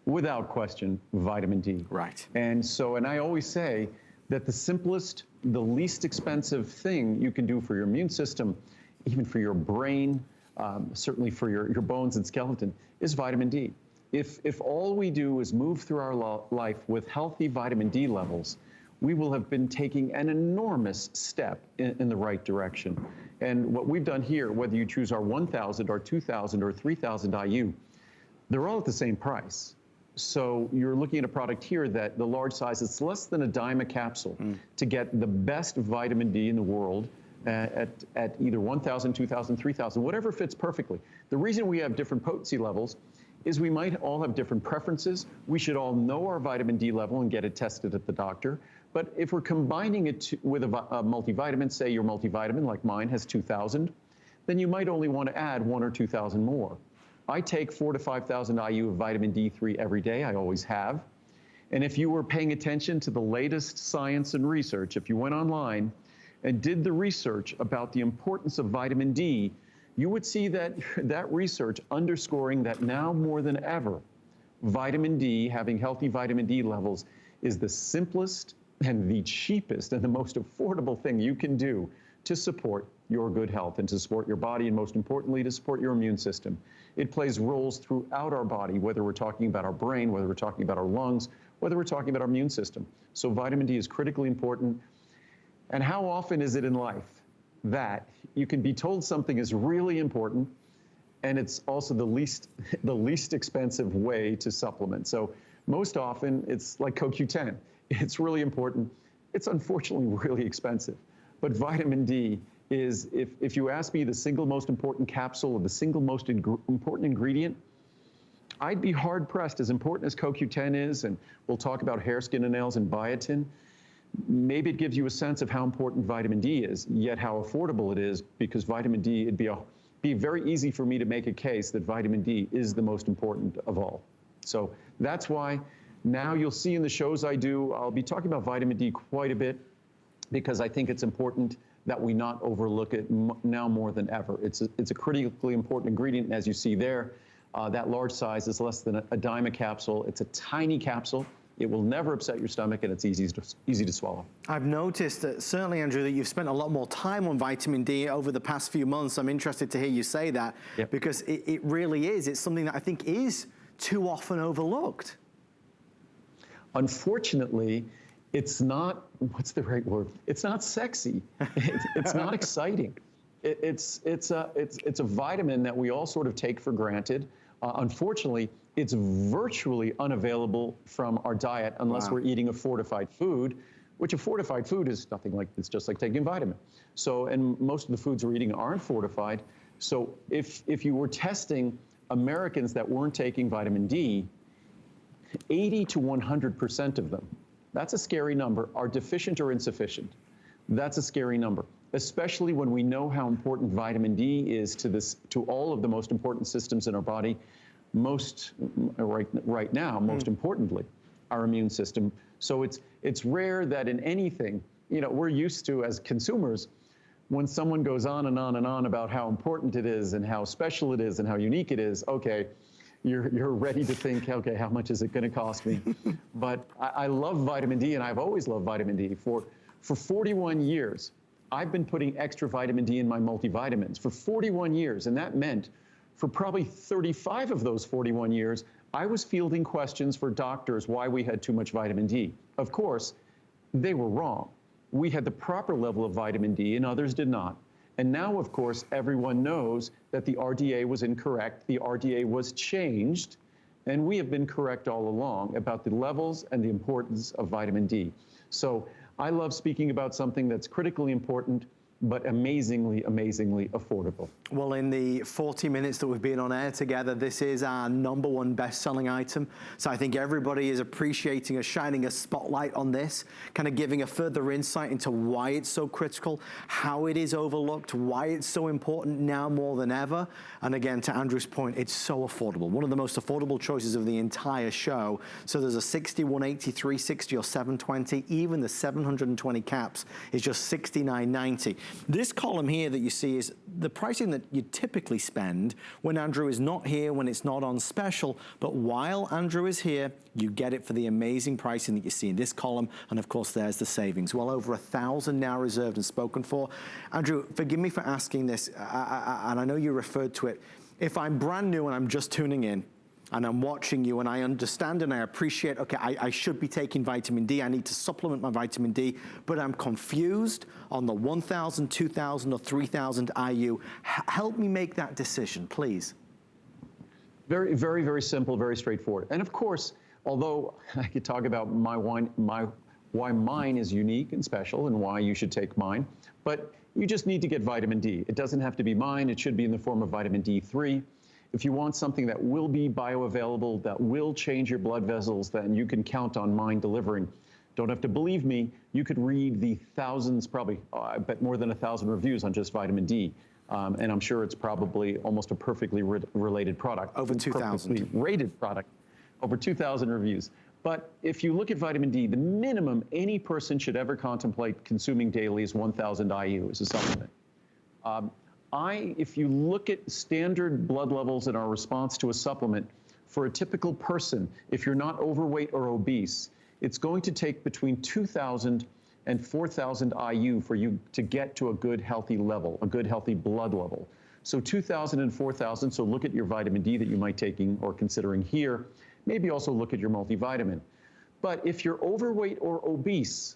without question, vitamin D. Right. And I always say that the simplest, the least expensive thing you can do for your immune system, even for your brain, certainly for your bones and skeleton, is vitamin D. If all we do is move through our life with healthy vitamin D levels, we will have been taking an enormous step in the right direction. And what we've done here, whether you choose our 1,000 or 2,000 or 3,000 IU, they're all at the same price. So you're looking at a product here that the large size, it's less than $0.10 a capsule to get the best vitamin D in the world at either 1,000, 2,000, 3,000, whatever fits perfectly. The reason we have different potency levels is we might all have different preferences. We should all know our vitamin D level and get it tested at the doctor. But if we're combining it with a multivitamin, say your multivitamin, like mine, has 2,000, then you might only want to add 1,000 or 2,000 more. I take 4,000 to 5,000 IU of vitamin D3 every day. I always have. And if you were paying attention to the latest science and research, if you went online and did the research about the importance of vitamin D, you would see that research underscoring that now more than ever, vitamin D, having healthy vitamin D levels, is the simplest and the cheapest and the most affordable thing you can do to support your good health and to support your body, and most importantly, to support your immune system. It plays roles throughout our body, whether we're talking about our brain, whether we're talking about our lungs, whether we're talking about our immune system. So vitamin D is critically important. And how often is it in life that you can be told something is really important, and it's also the least expensive way to supplement? So most often it's like CoQ10. It's really important. It's unfortunately really expensive. But vitamin D is, if you ask me the single most important capsule or the single most important ingredient, I'd be hard pressed, as important as CoQ10 is, and we'll talk about hair, skin, and nails and biotin. Maybe it gives you a sense of how important vitamin D is, yet how affordable it is, because vitamin D, it'd be very easy for me to make a case that vitamin D is the most important of all. So that's why now you'll see in the shows I do, I'll be talking about vitamin D quite a bit, because I think it's important that we not overlook it now more than ever. It's a critically important ingredient, and as you see there, that large size is less than a dime a capsule. It's a tiny capsule. It will never upset your stomach, and it's easy to swallow. I've noticed that, certainly, Andrew, that you've spent a lot more time on vitamin D over the past few months. I'm interested to hear you say that, because it really is. It's something that I think is too often overlooked. Unfortunately, it's not, what's the right word? It's not sexy. It's not exciting. It's a vitamin that we all sort of take for granted. Unfortunately, it's virtually unavailable from our diet unless we're eating a fortified food, which a fortified food is nothing like, it's just like taking a vitamin. So, and most of the foods we're eating aren't fortified. So if you were testing Americans that weren't taking vitamin D, 80 to 100% of them, that's a scary number, are deficient or insufficient. That's a scary number, especially when we know how important vitamin D is to all of the most important systems in our body. Right now, most importantly, our immune system. So it's rare that in anything, we're used to, as consumers, when someone goes on and on and on about how important it is and how special it is and how unique it is, okay, you're ready to think, okay, how much is it going to cost me? But I love vitamin D, and I've always loved vitamin D. For 41 years, I've been putting extra vitamin D in my multivitamins for 41 years, and that meant for probably 35 of those 41 years, I was fielding questions for doctors why we had too much vitamin D. Of course, they were wrong. We had the proper level of vitamin D and others did not. And now, of course, everyone knows that the RDA was incorrect. The RDA was changed, and we have been correct all along about the levels and the importance of vitamin D. So I love speaking about something that's critically important, but amazingly, amazingly affordable. Well, in the 40 minutes that we've been on air together, this is our #1 best-selling item. So I think everybody is appreciating us shining a spotlight on this, kind of giving a further insight into why it's so critical, how it is overlooked, why it's so important now more than ever. And again, to Andrew's point, it's so affordable. One of the most affordable choices of the entire show. So there's a 60, 180, 360, or 720. Even the 720 caps is just $69.90. This column here that you see is the pricing that you typically spend when Andrew is not here, when it's not on special. But while Andrew is here, you get it for the amazing pricing that you see in this column. And of course, there's the savings. Well over 1,000 now reserved and spoken for. Andrew, forgive me for asking this, and I know you referred to it. If I'm brand new and I'm just tuning in, and I'm watching you and I understand and I appreciate, okay, I should be taking vitamin D, I need to supplement my vitamin D, but I'm confused on the 1,000, 2,000, or 3,000 IU. Help me make that decision, please. Very, very, very simple, very straightforward. And of course, although I could talk about why mine is unique and special and why you should take mine, but you just need to get vitamin D. It doesn't have to be mine, it should be in the form of vitamin D3. If you want something that will be bioavailable, that will change your blood vessels, then you can count on mine delivering. Don't have to believe me. You could read the thousands, probably, I bet more than 1,000 reviews on just vitamin D. And I'm sure it's probably almost a perfectly related product. Over 2,000. Perfectly rated product. Over 2,000 reviews. But if you look at vitamin D, the minimum any person should ever contemplate consuming daily is 1,000 IU as a supplement. If you look at standard blood levels and our response to a supplement, for a typical person, if you're not overweight or obese, it's going to take between 2,000 and 4,000 IU for you to get to a good, healthy level, a good, healthy blood level. So 2,000 and 4,000, so look at your vitamin D that you might be taking or considering here. Maybe also look at your multivitamin. But if you're overweight or obese,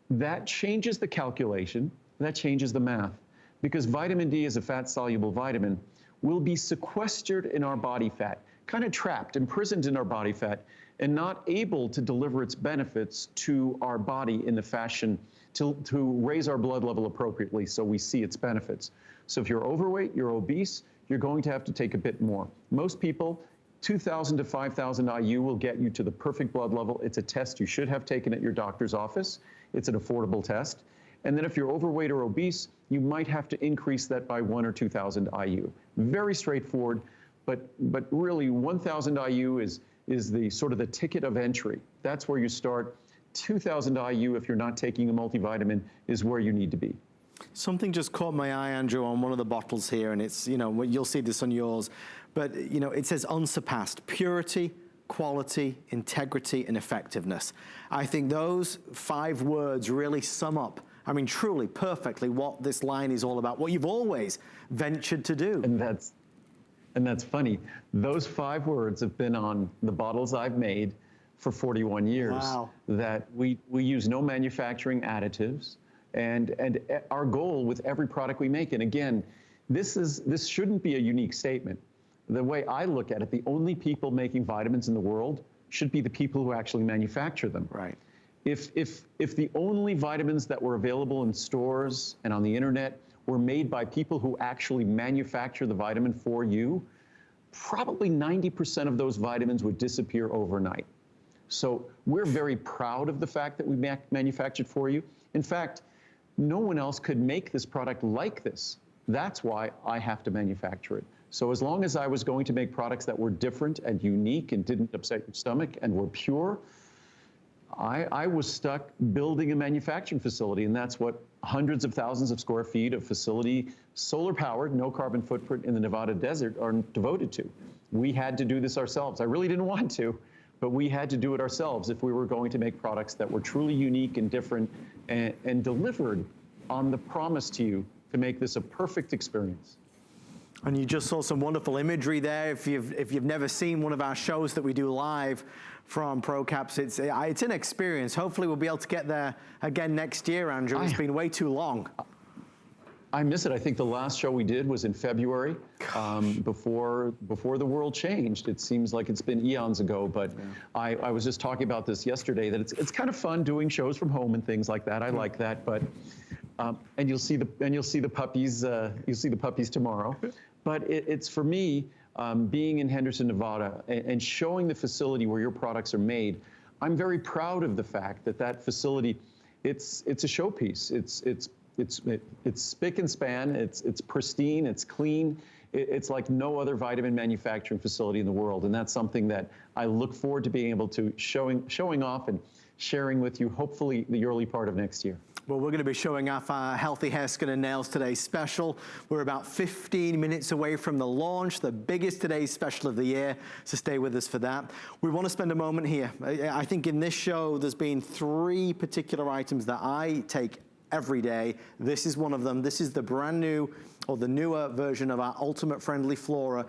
that changes the calculation, that changes the math. Because vitamin D is a fat-soluble vitamin, will be sequestered in our body fat, kind of trapped, imprisoned in our body fat, and not able to deliver its benefits to our body in the fashion to raise our blood level appropriately so we see its benefits. So if you're overweight, you're obese, you're going to have to take a bit more. Most people 2,000 to 5,000 IU will get you to the perfect blood level. It's a test you should have taken at your doctor's office. It's an affordable test. And then if you're overweight or obese, you might have to increase that by 1 or 2,000 IU. Very straightforward, but really 1,000 IU is the sort of the ticket of entry. That's where you start. 2,000 IU, if you're not taking a multivitamin, is where you need to be. Something just caught my eye, Andrew, on one of the bottles here, and it's, you know, you'll see this on yours, but, you know, it says unsurpassed purity, quality, integrity, and effectiveness. I think those 5 words really sum up, I mean, truly, perfectly what this line is all about, what you've always ventured to do. And that's funny. Those 5 words have been on the bottles I've made for 41 years. Wow. That we use no manufacturing additives. And our goal with every product we make, and again, this shouldn't be a unique statement. The way I look at it, the only people making vitamins in the world should be the people who actually manufacture them. Right. If the only vitamins that were available in stores and on the internet were made by people who actually manufacture the vitamin for you, probably 90% of those vitamins would disappear overnight. So we're very proud of the fact that we manufactured for you. In fact, no one else could make this product like this. That's why I have to manufacture it. So as long as I was going to make products that were different and unique and didn't upset your stomach and were pure, I was stuck building a manufacturing facility, and that's what hundreds of thousands of square feet of facility, solar powered, no carbon footprint in the Nevada desert are devoted to. We had to do this ourselves. I really didn't want to, but we had to do it ourselves if we were going to make products that were truly unique and different and delivered on the promise to you to make this a perfect experience. And you just saw some wonderful imagery there. If you've never seen one of our shows that we do live from ProCaps, it's an experience. Hopefully we'll be able to get there again next year, Andrew. It's been way too long. I miss it. I think the last show we did was in February, before the world changed. It seems like it's been eons ago, but yeah. I was just talking about this yesterday, that it's kind of fun doing shows from home and things like that. I like that, but and you'll see the puppies. You'll see the puppies tomorrow. But it's for me, being in Henderson, Nevada, and showing the facility where your products are made. I'm very proud of the fact that facility, it's a showpiece. It's spick and span. It's pristine. It's clean. It's like no other vitamin manufacturing facility in the world, and that's something that I look forward to being able to showing off and sharing with you, hopefully the early part of next year. Well, we're going to be showing off our Healthy Hair, Skin and Nails Today special. We're about 15 minutes away from the launch, the biggest Today's special of the year, so stay with us for that. We want to spend a moment here. I think in this show, there's been 3 particular items that I take every day. This is one of them. This is the brand new, or the newer version of our Ultimate Friendly Flora.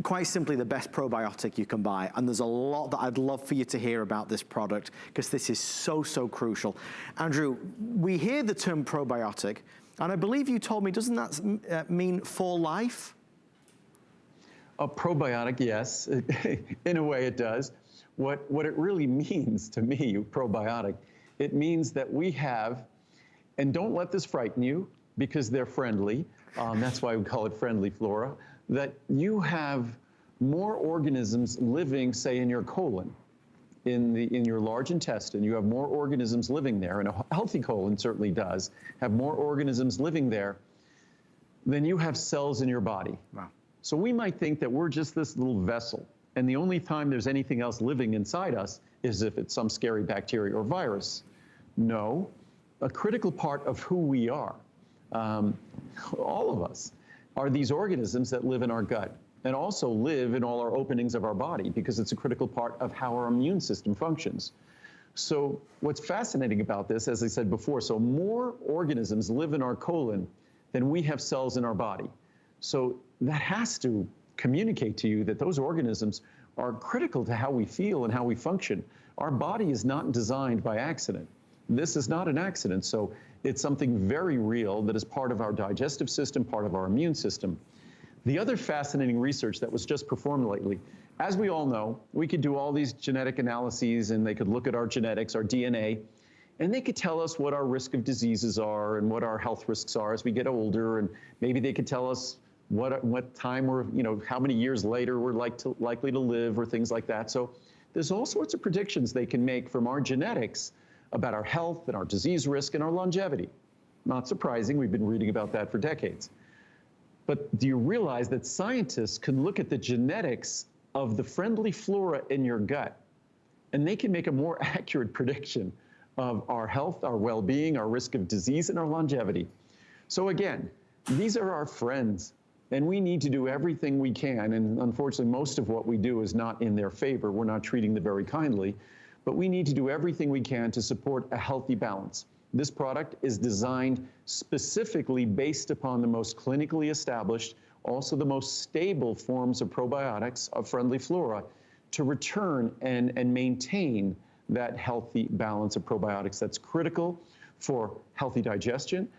Quite simply the best probiotic you can buy, and there's a lot that I'd love for you to hear about this product, because this is so crucial. Andrew, we hear the term probiotic, and I believe you told me, doesn't that mean for life? A probiotic, yes. In a way it does. What it really means to me, probiotic, it means that we have, and don't let this frighten you, because they're friendly, that's why we call it Friendly Flora, that you have more organisms living, say, in your colon, in your large intestine. You have more organisms living there, and a healthy colon certainly does have more organisms living there than you have cells in your body. Wow. So we might think that we're just this little vessel, and the only time there's anything else living inside us is if it's some scary bacteria or virus. No, a critical part of who we are, all of us, are these organisms that live in our gut and also live in all our openings of our body, because it's a critical part of how our immune system functions. So what's fascinating about this, as I said before, so more organisms live in our colon than we have cells in our body. So that has to communicate to you that those organisms are critical to how we feel and how we function. Our body is not designed by accident. This is not an accident. So it's something very real that is part of our digestive system, part of our immune system. The other fascinating research that was just performed lately, as we all know, we could do all these genetic analyses, and they could look at our genetics, our DNA, and they could tell us what our risk of diseases are and what our health risks are as we get older, and maybe they could tell us what time we're, how many years later we're likely to live, or things like that. So there's all sorts of predictions they can make from our genetics about our health and our disease risk and our longevity. Not surprising, we've been reading about that for decades. But do you realize that scientists can look at the genetics of the friendly flora in your gut, and they can make a more accurate prediction of our health, our well-being, our risk of disease, and our longevity? So again, these are our friends, and we need to do everything we can. And unfortunately, most of what we do is not in their favor. We're not treating them very kindly, but we need to do everything we can to support a healthy balance. This product is designed specifically based upon the most clinically established, also the most stable forms of probiotics of friendly flora, to return and maintain that healthy balance of probiotics that's critical for healthy digestion,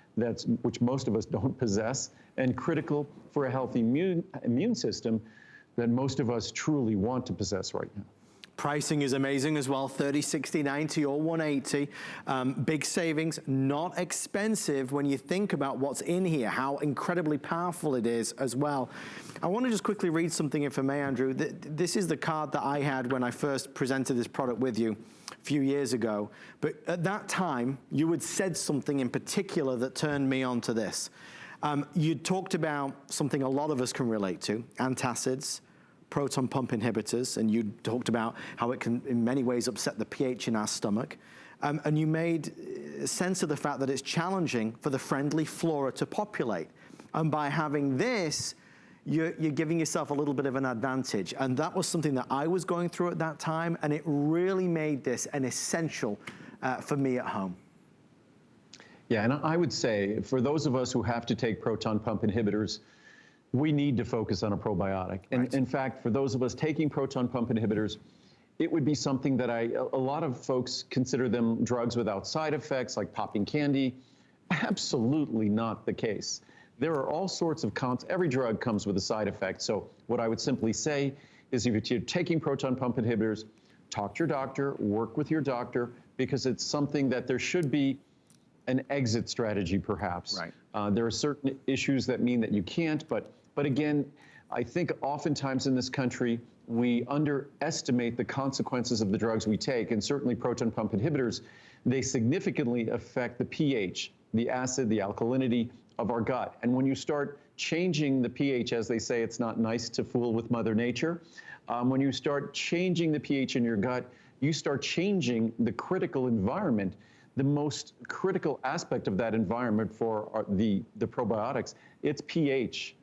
which most of us don't possess, and critical for a healthy immune system that most of us truly want to possess right now. Pricing is amazing as well, $30, $60, $90, or $180. Big savings, not expensive when you think about what's in here, how incredibly powerful it is as well. I want to just quickly read something, if I may, Andrew. This is the card that I had when I first presented this product with you a few years ago. But at that time, you had said something in particular that turned me on to this. You talked about something a lot of us can relate to, antacids, proton pump inhibitors, and you talked about how it can in many ways upset the pH in our stomach. And you made sense of the fact that it's challenging for the friendly flora to populate. And by having this, you're giving yourself a little bit of an advantage. And that was something that I was going through at that time, and it really made this an essential for me at home. Yeah, and I would say for those of us who have to take proton pump inhibitors, we need to focus on a probiotic. And right. In fact, for those of us taking proton pump inhibitors, it would be something that a lot of folks consider them drugs without side effects, like popping candy. Absolutely not the case. There are all sorts of every drug comes with a side effect. So what I would simply say is if you're taking proton pump inhibitors, talk to your doctor, work with your doctor, because it's something that there should be an exit strategy, perhaps. Right. There are certain issues that mean that you can't, but again, I think oftentimes in this country, we underestimate the consequences of the drugs we take, and certainly proton pump inhibitors, they significantly affect the pH, the acid, the alkalinity of our gut. And when you start changing the pH, as they say, it's not nice to fool with Mother Nature. When you start changing the pH in your gut, you start changing the critical environment. The most critical aspect of that environment for the probiotics, it's pH.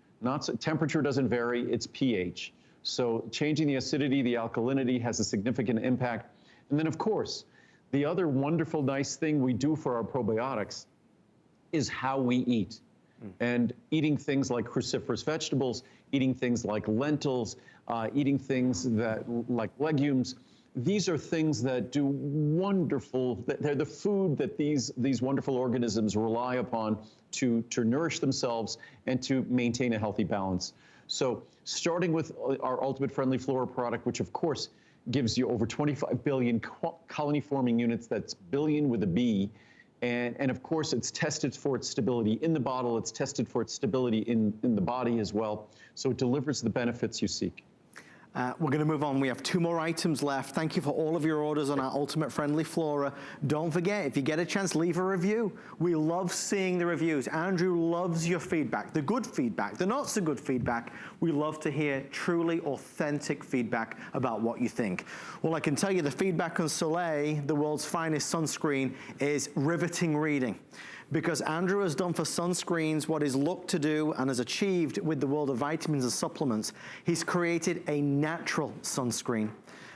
Temperature doesn't vary, it's pH. So changing the acidity, the alkalinity has a significant impact. And then of course, the other wonderful, nice thing we do for our probiotics is how we eat. And eating things like cruciferous vegetables, eating things like lentils, eating things like legumes. These are things that do wonderful, they're the food that these wonderful organisms rely upon to nourish themselves and to maintain a healthy balance. So starting with our Ultimate Friendly Flora product, which of course gives you over 25 billion colony-forming units, that's billion with a B, and of course it's tested for its stability in the bottle, it's tested for its stability in the body as well, so it delivers the benefits you seek. We're going to move on. We have 2 more items left. Thank you for all of your orders on our Ultimate Friendly Flora. Don't forget, if you get a chance, leave a review. We love seeing the reviews. Andrew loves your feedback, the good feedback, the not so good feedback. We love to hear truly authentic feedback about what you think. Well, I can tell you the feedback on Soleil, the world's finest sunscreen, is riveting reading. Because Andrew has done for sunscreens what is looked to do and has achieved with the world of vitamins and supplements. He's created a natural sunscreen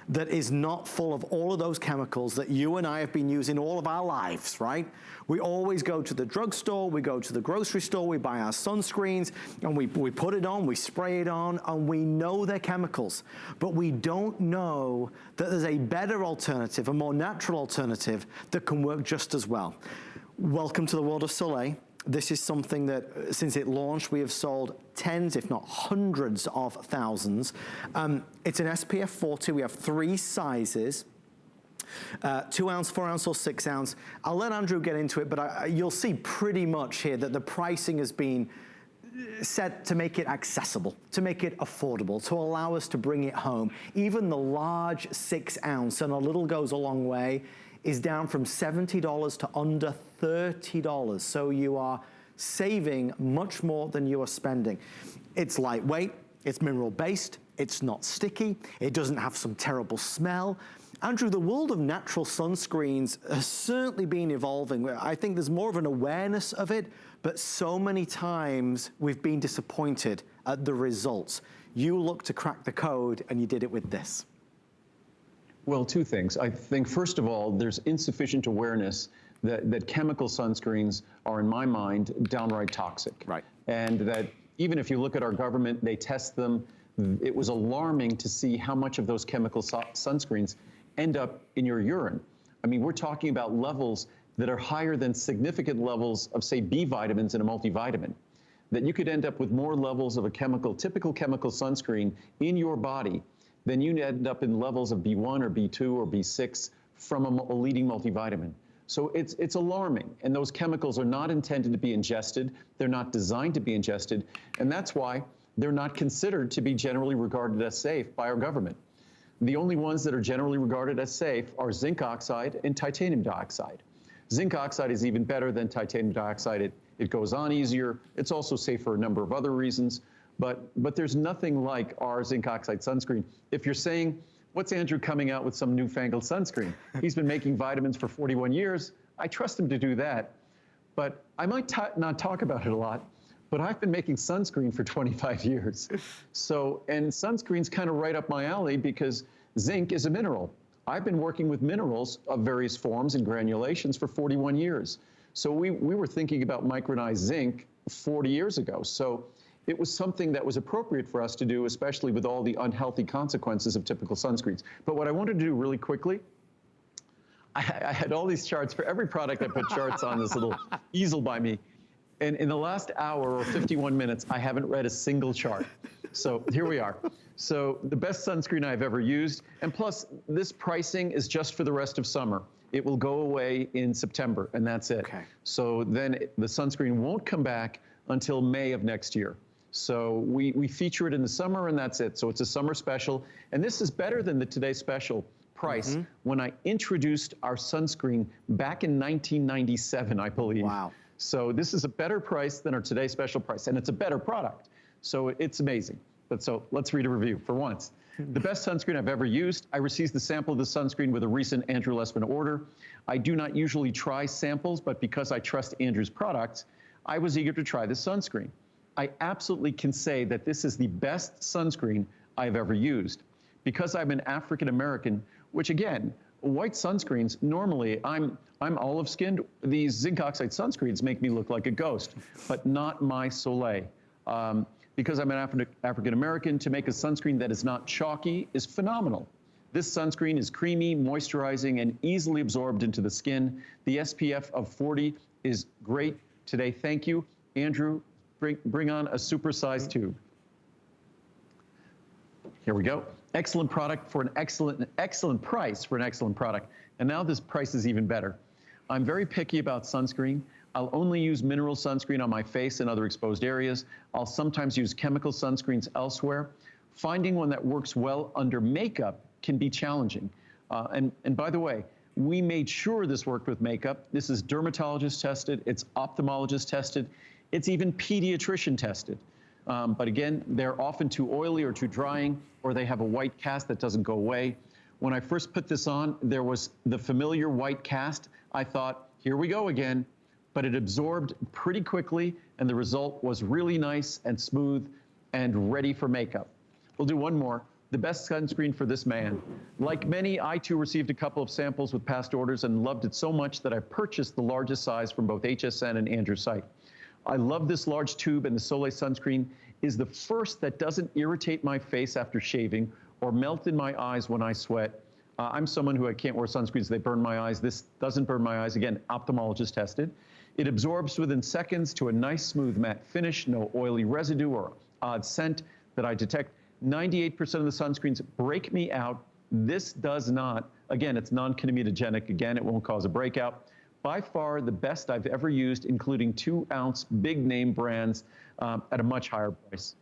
that is not full of all of those chemicals that you and I have been using all of our lives, right? We always go to the drugstore, we go to the grocery store, we buy our sunscreens, and we put it on, we spray it on, and we know they're chemicals. But we don't know that there's a better alternative, a more natural alternative that can work just as well. Welcome to the world of Soleil. This is something that, since it launched, we have sold tens, if not hundreds of thousands. It's an SPF 40. We have 3 sizes, 2 ounce, 4 ounce, or 6 ounce. I'll let Andrew get into it, but you'll see pretty much here that the pricing has been set to make it accessible, to make it affordable, to allow us to bring it home. Even the large 6 ounce, and a little goes a long way, is down from $70 to under $30. So you are saving much more than you are spending. It's lightweight, it's mineral based, it's not sticky, it doesn't have some terrible smell. Andrew, the world of natural sunscreens has certainly been evolving. I think there's more of an awareness of it, but so many times we've been disappointed at the results. You look to crack the code, and you did it with this. Well, two things. I think, first of all, there's insufficient awareness that chemical sunscreens are, in my mind, downright toxic. Right. And that even if you look at our government, they test them. It was alarming to see how much of those chemical sunscreens end up in your urine. I mean, we're talking about levels that are higher than significant levels of, say, B vitamins in a multivitamin, that you could end up with more levels of a typical chemical sunscreen in your body than you end up in levels of B1 or B2 or B6 from a leading multivitamin. So it's alarming, and those chemicals are not intended to be ingested. They're not designed to be ingested, and that's why they're not considered to be generally regarded as safe by our government. The only ones that are generally regarded as safe are zinc oxide and titanium dioxide. Zinc oxide is even better than titanium dioxide. It goes on easier. It's also safe for a number of other reasons, but there's nothing like our zinc oxide sunscreen. If you're saying, what's Andrew coming out with some newfangled sunscreen? He's been making vitamins for 41 years. I trust him to do that, but I might not talk about it a lot, but I've been making sunscreen for 25 years. So, and sunscreen's kind of right up my alley because zinc is a mineral. I've been working with minerals of various forms and granulations for 41 years. So we were thinking about micronized zinc 40 years ago. So it was something that was appropriate for us to do, especially with all the unhealthy consequences of typical sunscreens. But what I wanted to do really quickly, I had all these charts. For every product, I put charts on this little easel by me. And in the last hour or 51 minutes, I haven't read a single chart. So here we are. So the best sunscreen I've ever used. And plus, this pricing is just for the rest of summer. It will go away in September, and that's it. Okay. So then the sunscreen won't come back until May of next year. So we feature it in the summer, and that's it. So it's a summer special. And this is better than the Today Special price when I introduced our sunscreen back in 1997, I believe. Wow. So this is a better price than our Today Special price, and it's a better product. So it's amazing. But so let's read a review for once. The best sunscreen I've ever used. I received the sample of the sunscreen with a recent Andrew Lessman order. I do not usually try samples, but because I trust Andrew's products, I was eager to try this sunscreen. I absolutely can say that this is the best sunscreen I've ever used. Because I'm an African American, which again, white sunscreens, normally I'm olive skinned. These zinc oxide sunscreens make me look like a ghost, but not my Soleil. Because I'm an African American, to make a sunscreen that is not chalky is phenomenal. This sunscreen is creamy, moisturizing, and easily absorbed into the skin. The SPF of 40 is great today. Thank you. Andrew, bring on a supersized tube. Here we go. Excellent product for an excellent price for an excellent product. And now this price is even better. I'm very picky about sunscreen. I'll only use mineral sunscreen on my face and other exposed areas. I'll sometimes use chemical sunscreens elsewhere. Finding one that works well under makeup can be challenging. And by the way, we made sure this worked with makeup. This is dermatologist tested, it's ophthalmologist tested, it's even pediatrician tested. But again, they're often too oily or too drying, or they have a white cast that doesn't go away. When I first put this on, there was the familiar white cast. I thought, here we go again. But it absorbed pretty quickly, and the result was really nice and smooth and ready for makeup. We'll do one more. The best sunscreen for this man. Like many, I too received a couple of samples with past orders and loved it so much that I purchased the largest size from both HSN and Andrew's site. I love this large tube, and the Soleil sunscreen is the first that doesn't irritate my face after shaving or melt in my eyes when I sweat. I'm someone who I can't wear sunscreens, they burn my eyes. This doesn't burn my eyes. Again, ophthalmologist tested. It absorbs within seconds to a nice smooth matte finish, no oily residue or odd scent that I detect. 98% of the sunscreens break me out. This does not. Again, it's non-comedogenic. Again, it won't cause a breakout. by far the best I've ever used, including 2-ounce big name brands at a much higher price.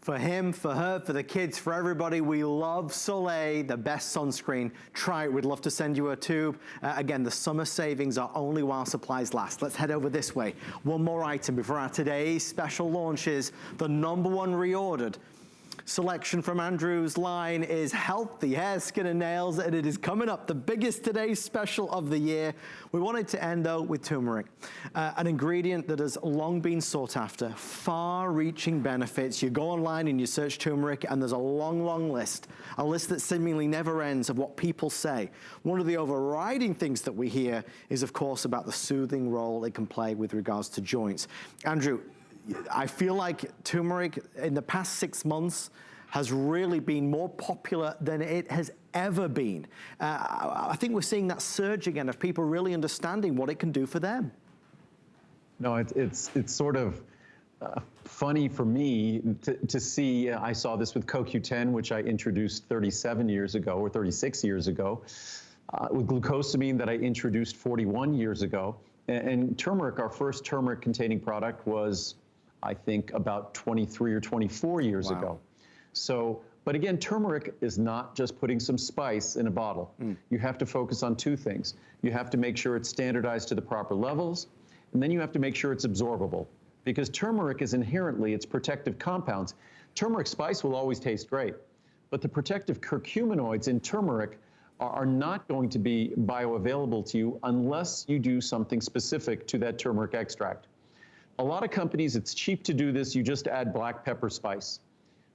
For him, for her, for the kids, for everybody, we love Soleil, the best sunscreen. Try it. We'd love to send you a tube. Again, the summer savings are only while supplies last. Let's head over this way. One more item before our today's special launches. The #1 reordered selection from Andrew's line is healthy hair, skin and nails, and it is coming up, the biggest today's special of the year. We wanted to end though with turmeric, an ingredient that has long been sought after, far-reaching benefits. You go online and you search turmeric and there's a long list, a list that seemingly never ends of what people say. One of the overriding things that we hear is of course about the soothing role it can play with regards to joints. Andrew, I feel like turmeric in the past 6 months has really been more popular than it has ever been. I think we're seeing that surge again of people really understanding what it can do for them. No, it's sort of funny for me to see. I saw this with CoQ10, which I introduced 37 years ago or 36 years ago, with glucosamine that I introduced 41 years ago. And turmeric, our first turmeric containing product was, I think, about 23 or 24 years ago. So, but again, turmeric is not just putting some spice in a bottle. You have to focus on 2 things. You have to make sure it's standardized to the proper levels, and then you have to make sure it's absorbable. Because turmeric is inherently, its protective compounds. Turmeric spice will always taste great, but the protective curcuminoids in turmeric are not going to be bioavailable to you unless you do something specific to that turmeric extract. A lot of companies, it's cheap to do this, you just add black pepper spice.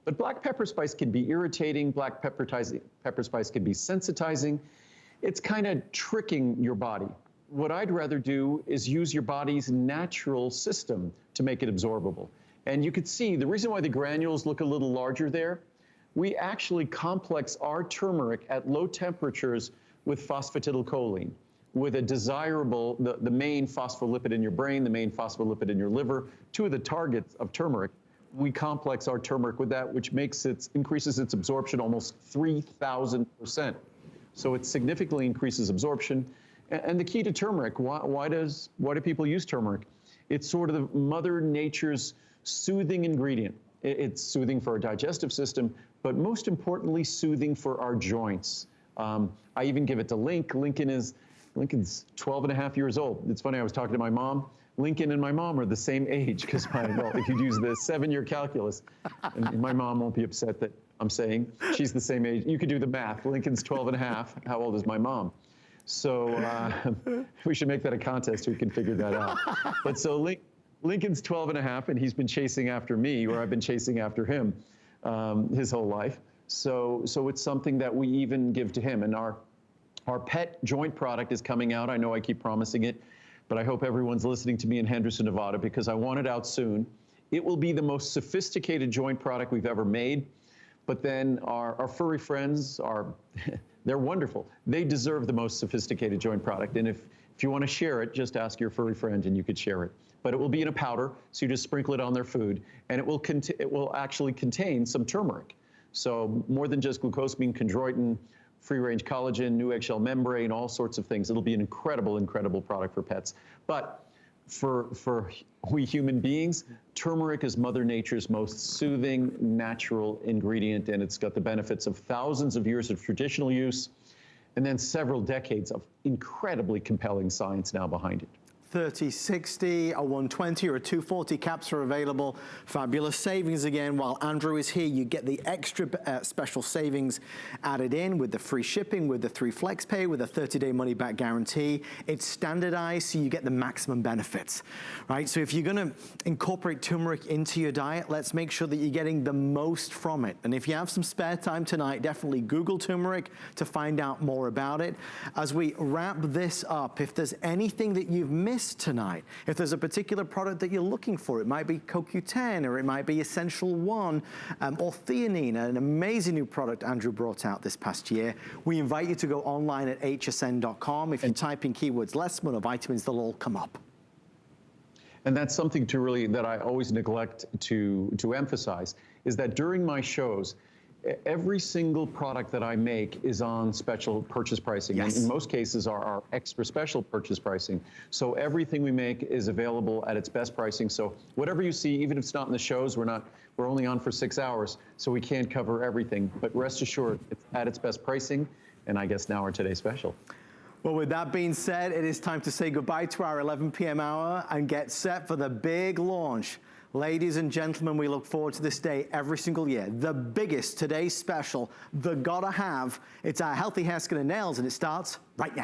But black pepper spice can be irritating, black pepper spice can be sensitizing. It's kind of tricking your body. What I'd rather do is use your body's natural system to make it absorbable. And you could see the reason why the granules look a little larger there, we actually complex our turmeric at low temperatures with phosphatidylcholine, with a desirable, the main phospholipid in your brain, the main phospholipid in your liver, 2 of the targets of turmeric. We complex our turmeric with that, which increases its absorption almost 3,000%. So it significantly increases absorption. And the key to turmeric, why do people use turmeric? It's sort of the Mother Nature's soothing ingredient. It's soothing for our digestive system, but most importantly, soothing for our joints. I even give it to Lincoln's 12 and a half years old. It's funny, I was talking to my mom. Lincoln and my mom are the same age, because if you use the 7-year calculus, and my mom won't be upset that I'm saying she's the same age. You could do the math. Lincoln's 12 and a half. How old is my mom? So we should make that a contest who can figure that out. But so Lincoln's 12 and a half, and he's been chasing after me, or I've been chasing after him his whole life. So it's something that we even give to him. And our pet joint product is coming out. I know I keep promising it, but I hope everyone's listening to me in Henderson, Nevada, because I want it out soon. It will be the most sophisticated joint product we've ever made. But then our furry friends they're wonderful. They deserve the most sophisticated joint product. And if you want to share it, just ask your furry friend and you could share it. But it will be in a powder, so you just sprinkle it on their food, and it will actually contain some turmeric. So more than just glucosamine, chondroitin, free-range collagen, new eggshell membrane, all sorts of things. It'll be an incredible, incredible product for pets. But for we human beings, turmeric is Mother Nature's most soothing, natural ingredient, and it's got the benefits of thousands of years of traditional use, and then several decades of incredibly compelling science now behind it. 30, 60, a 120 or a 240 caps are available. Fabulous savings again. While Andrew is here, you get the extra special savings added in with the free shipping, with the 3 flex pay, with a 30-day money-back guarantee. It's standardized, so you get the maximum benefits, right? So if you're gonna incorporate turmeric into your diet, let's make sure that you're getting the most from it. And if you have some spare time tonight, definitely Google turmeric to find out more about it. As we wrap this up, if there's anything that you've missed tonight, if there's a particular product that you're looking for, it might be CoQ10 or it might be Essential 1 or theanine, an amazing new product Andrew brought out this past year. We invite you to go online at hsn.com. If you type in keywords Lessman or vitamins, they'll all come up. And that's something that I always neglect to emphasize, is that during my shows, every single product that I make is on special purchase pricing. Yes. And in most cases are our extra special purchase pricing. So everything we make is available at its best pricing. So whatever you see, even if it's not in the shows, we're only on for 6 hours, so we can't cover everything. But rest assured, it's at its best pricing. And I guess now our today's special. Well, with that being said, it is time to say goodbye to our 11 p.m. hour and get set for the big launch. Ladies and gentlemen, we look forward to this day every single year. The biggest today's special, the gotta have. It's our Healthy Hair, Skin and Nails, and it starts right now.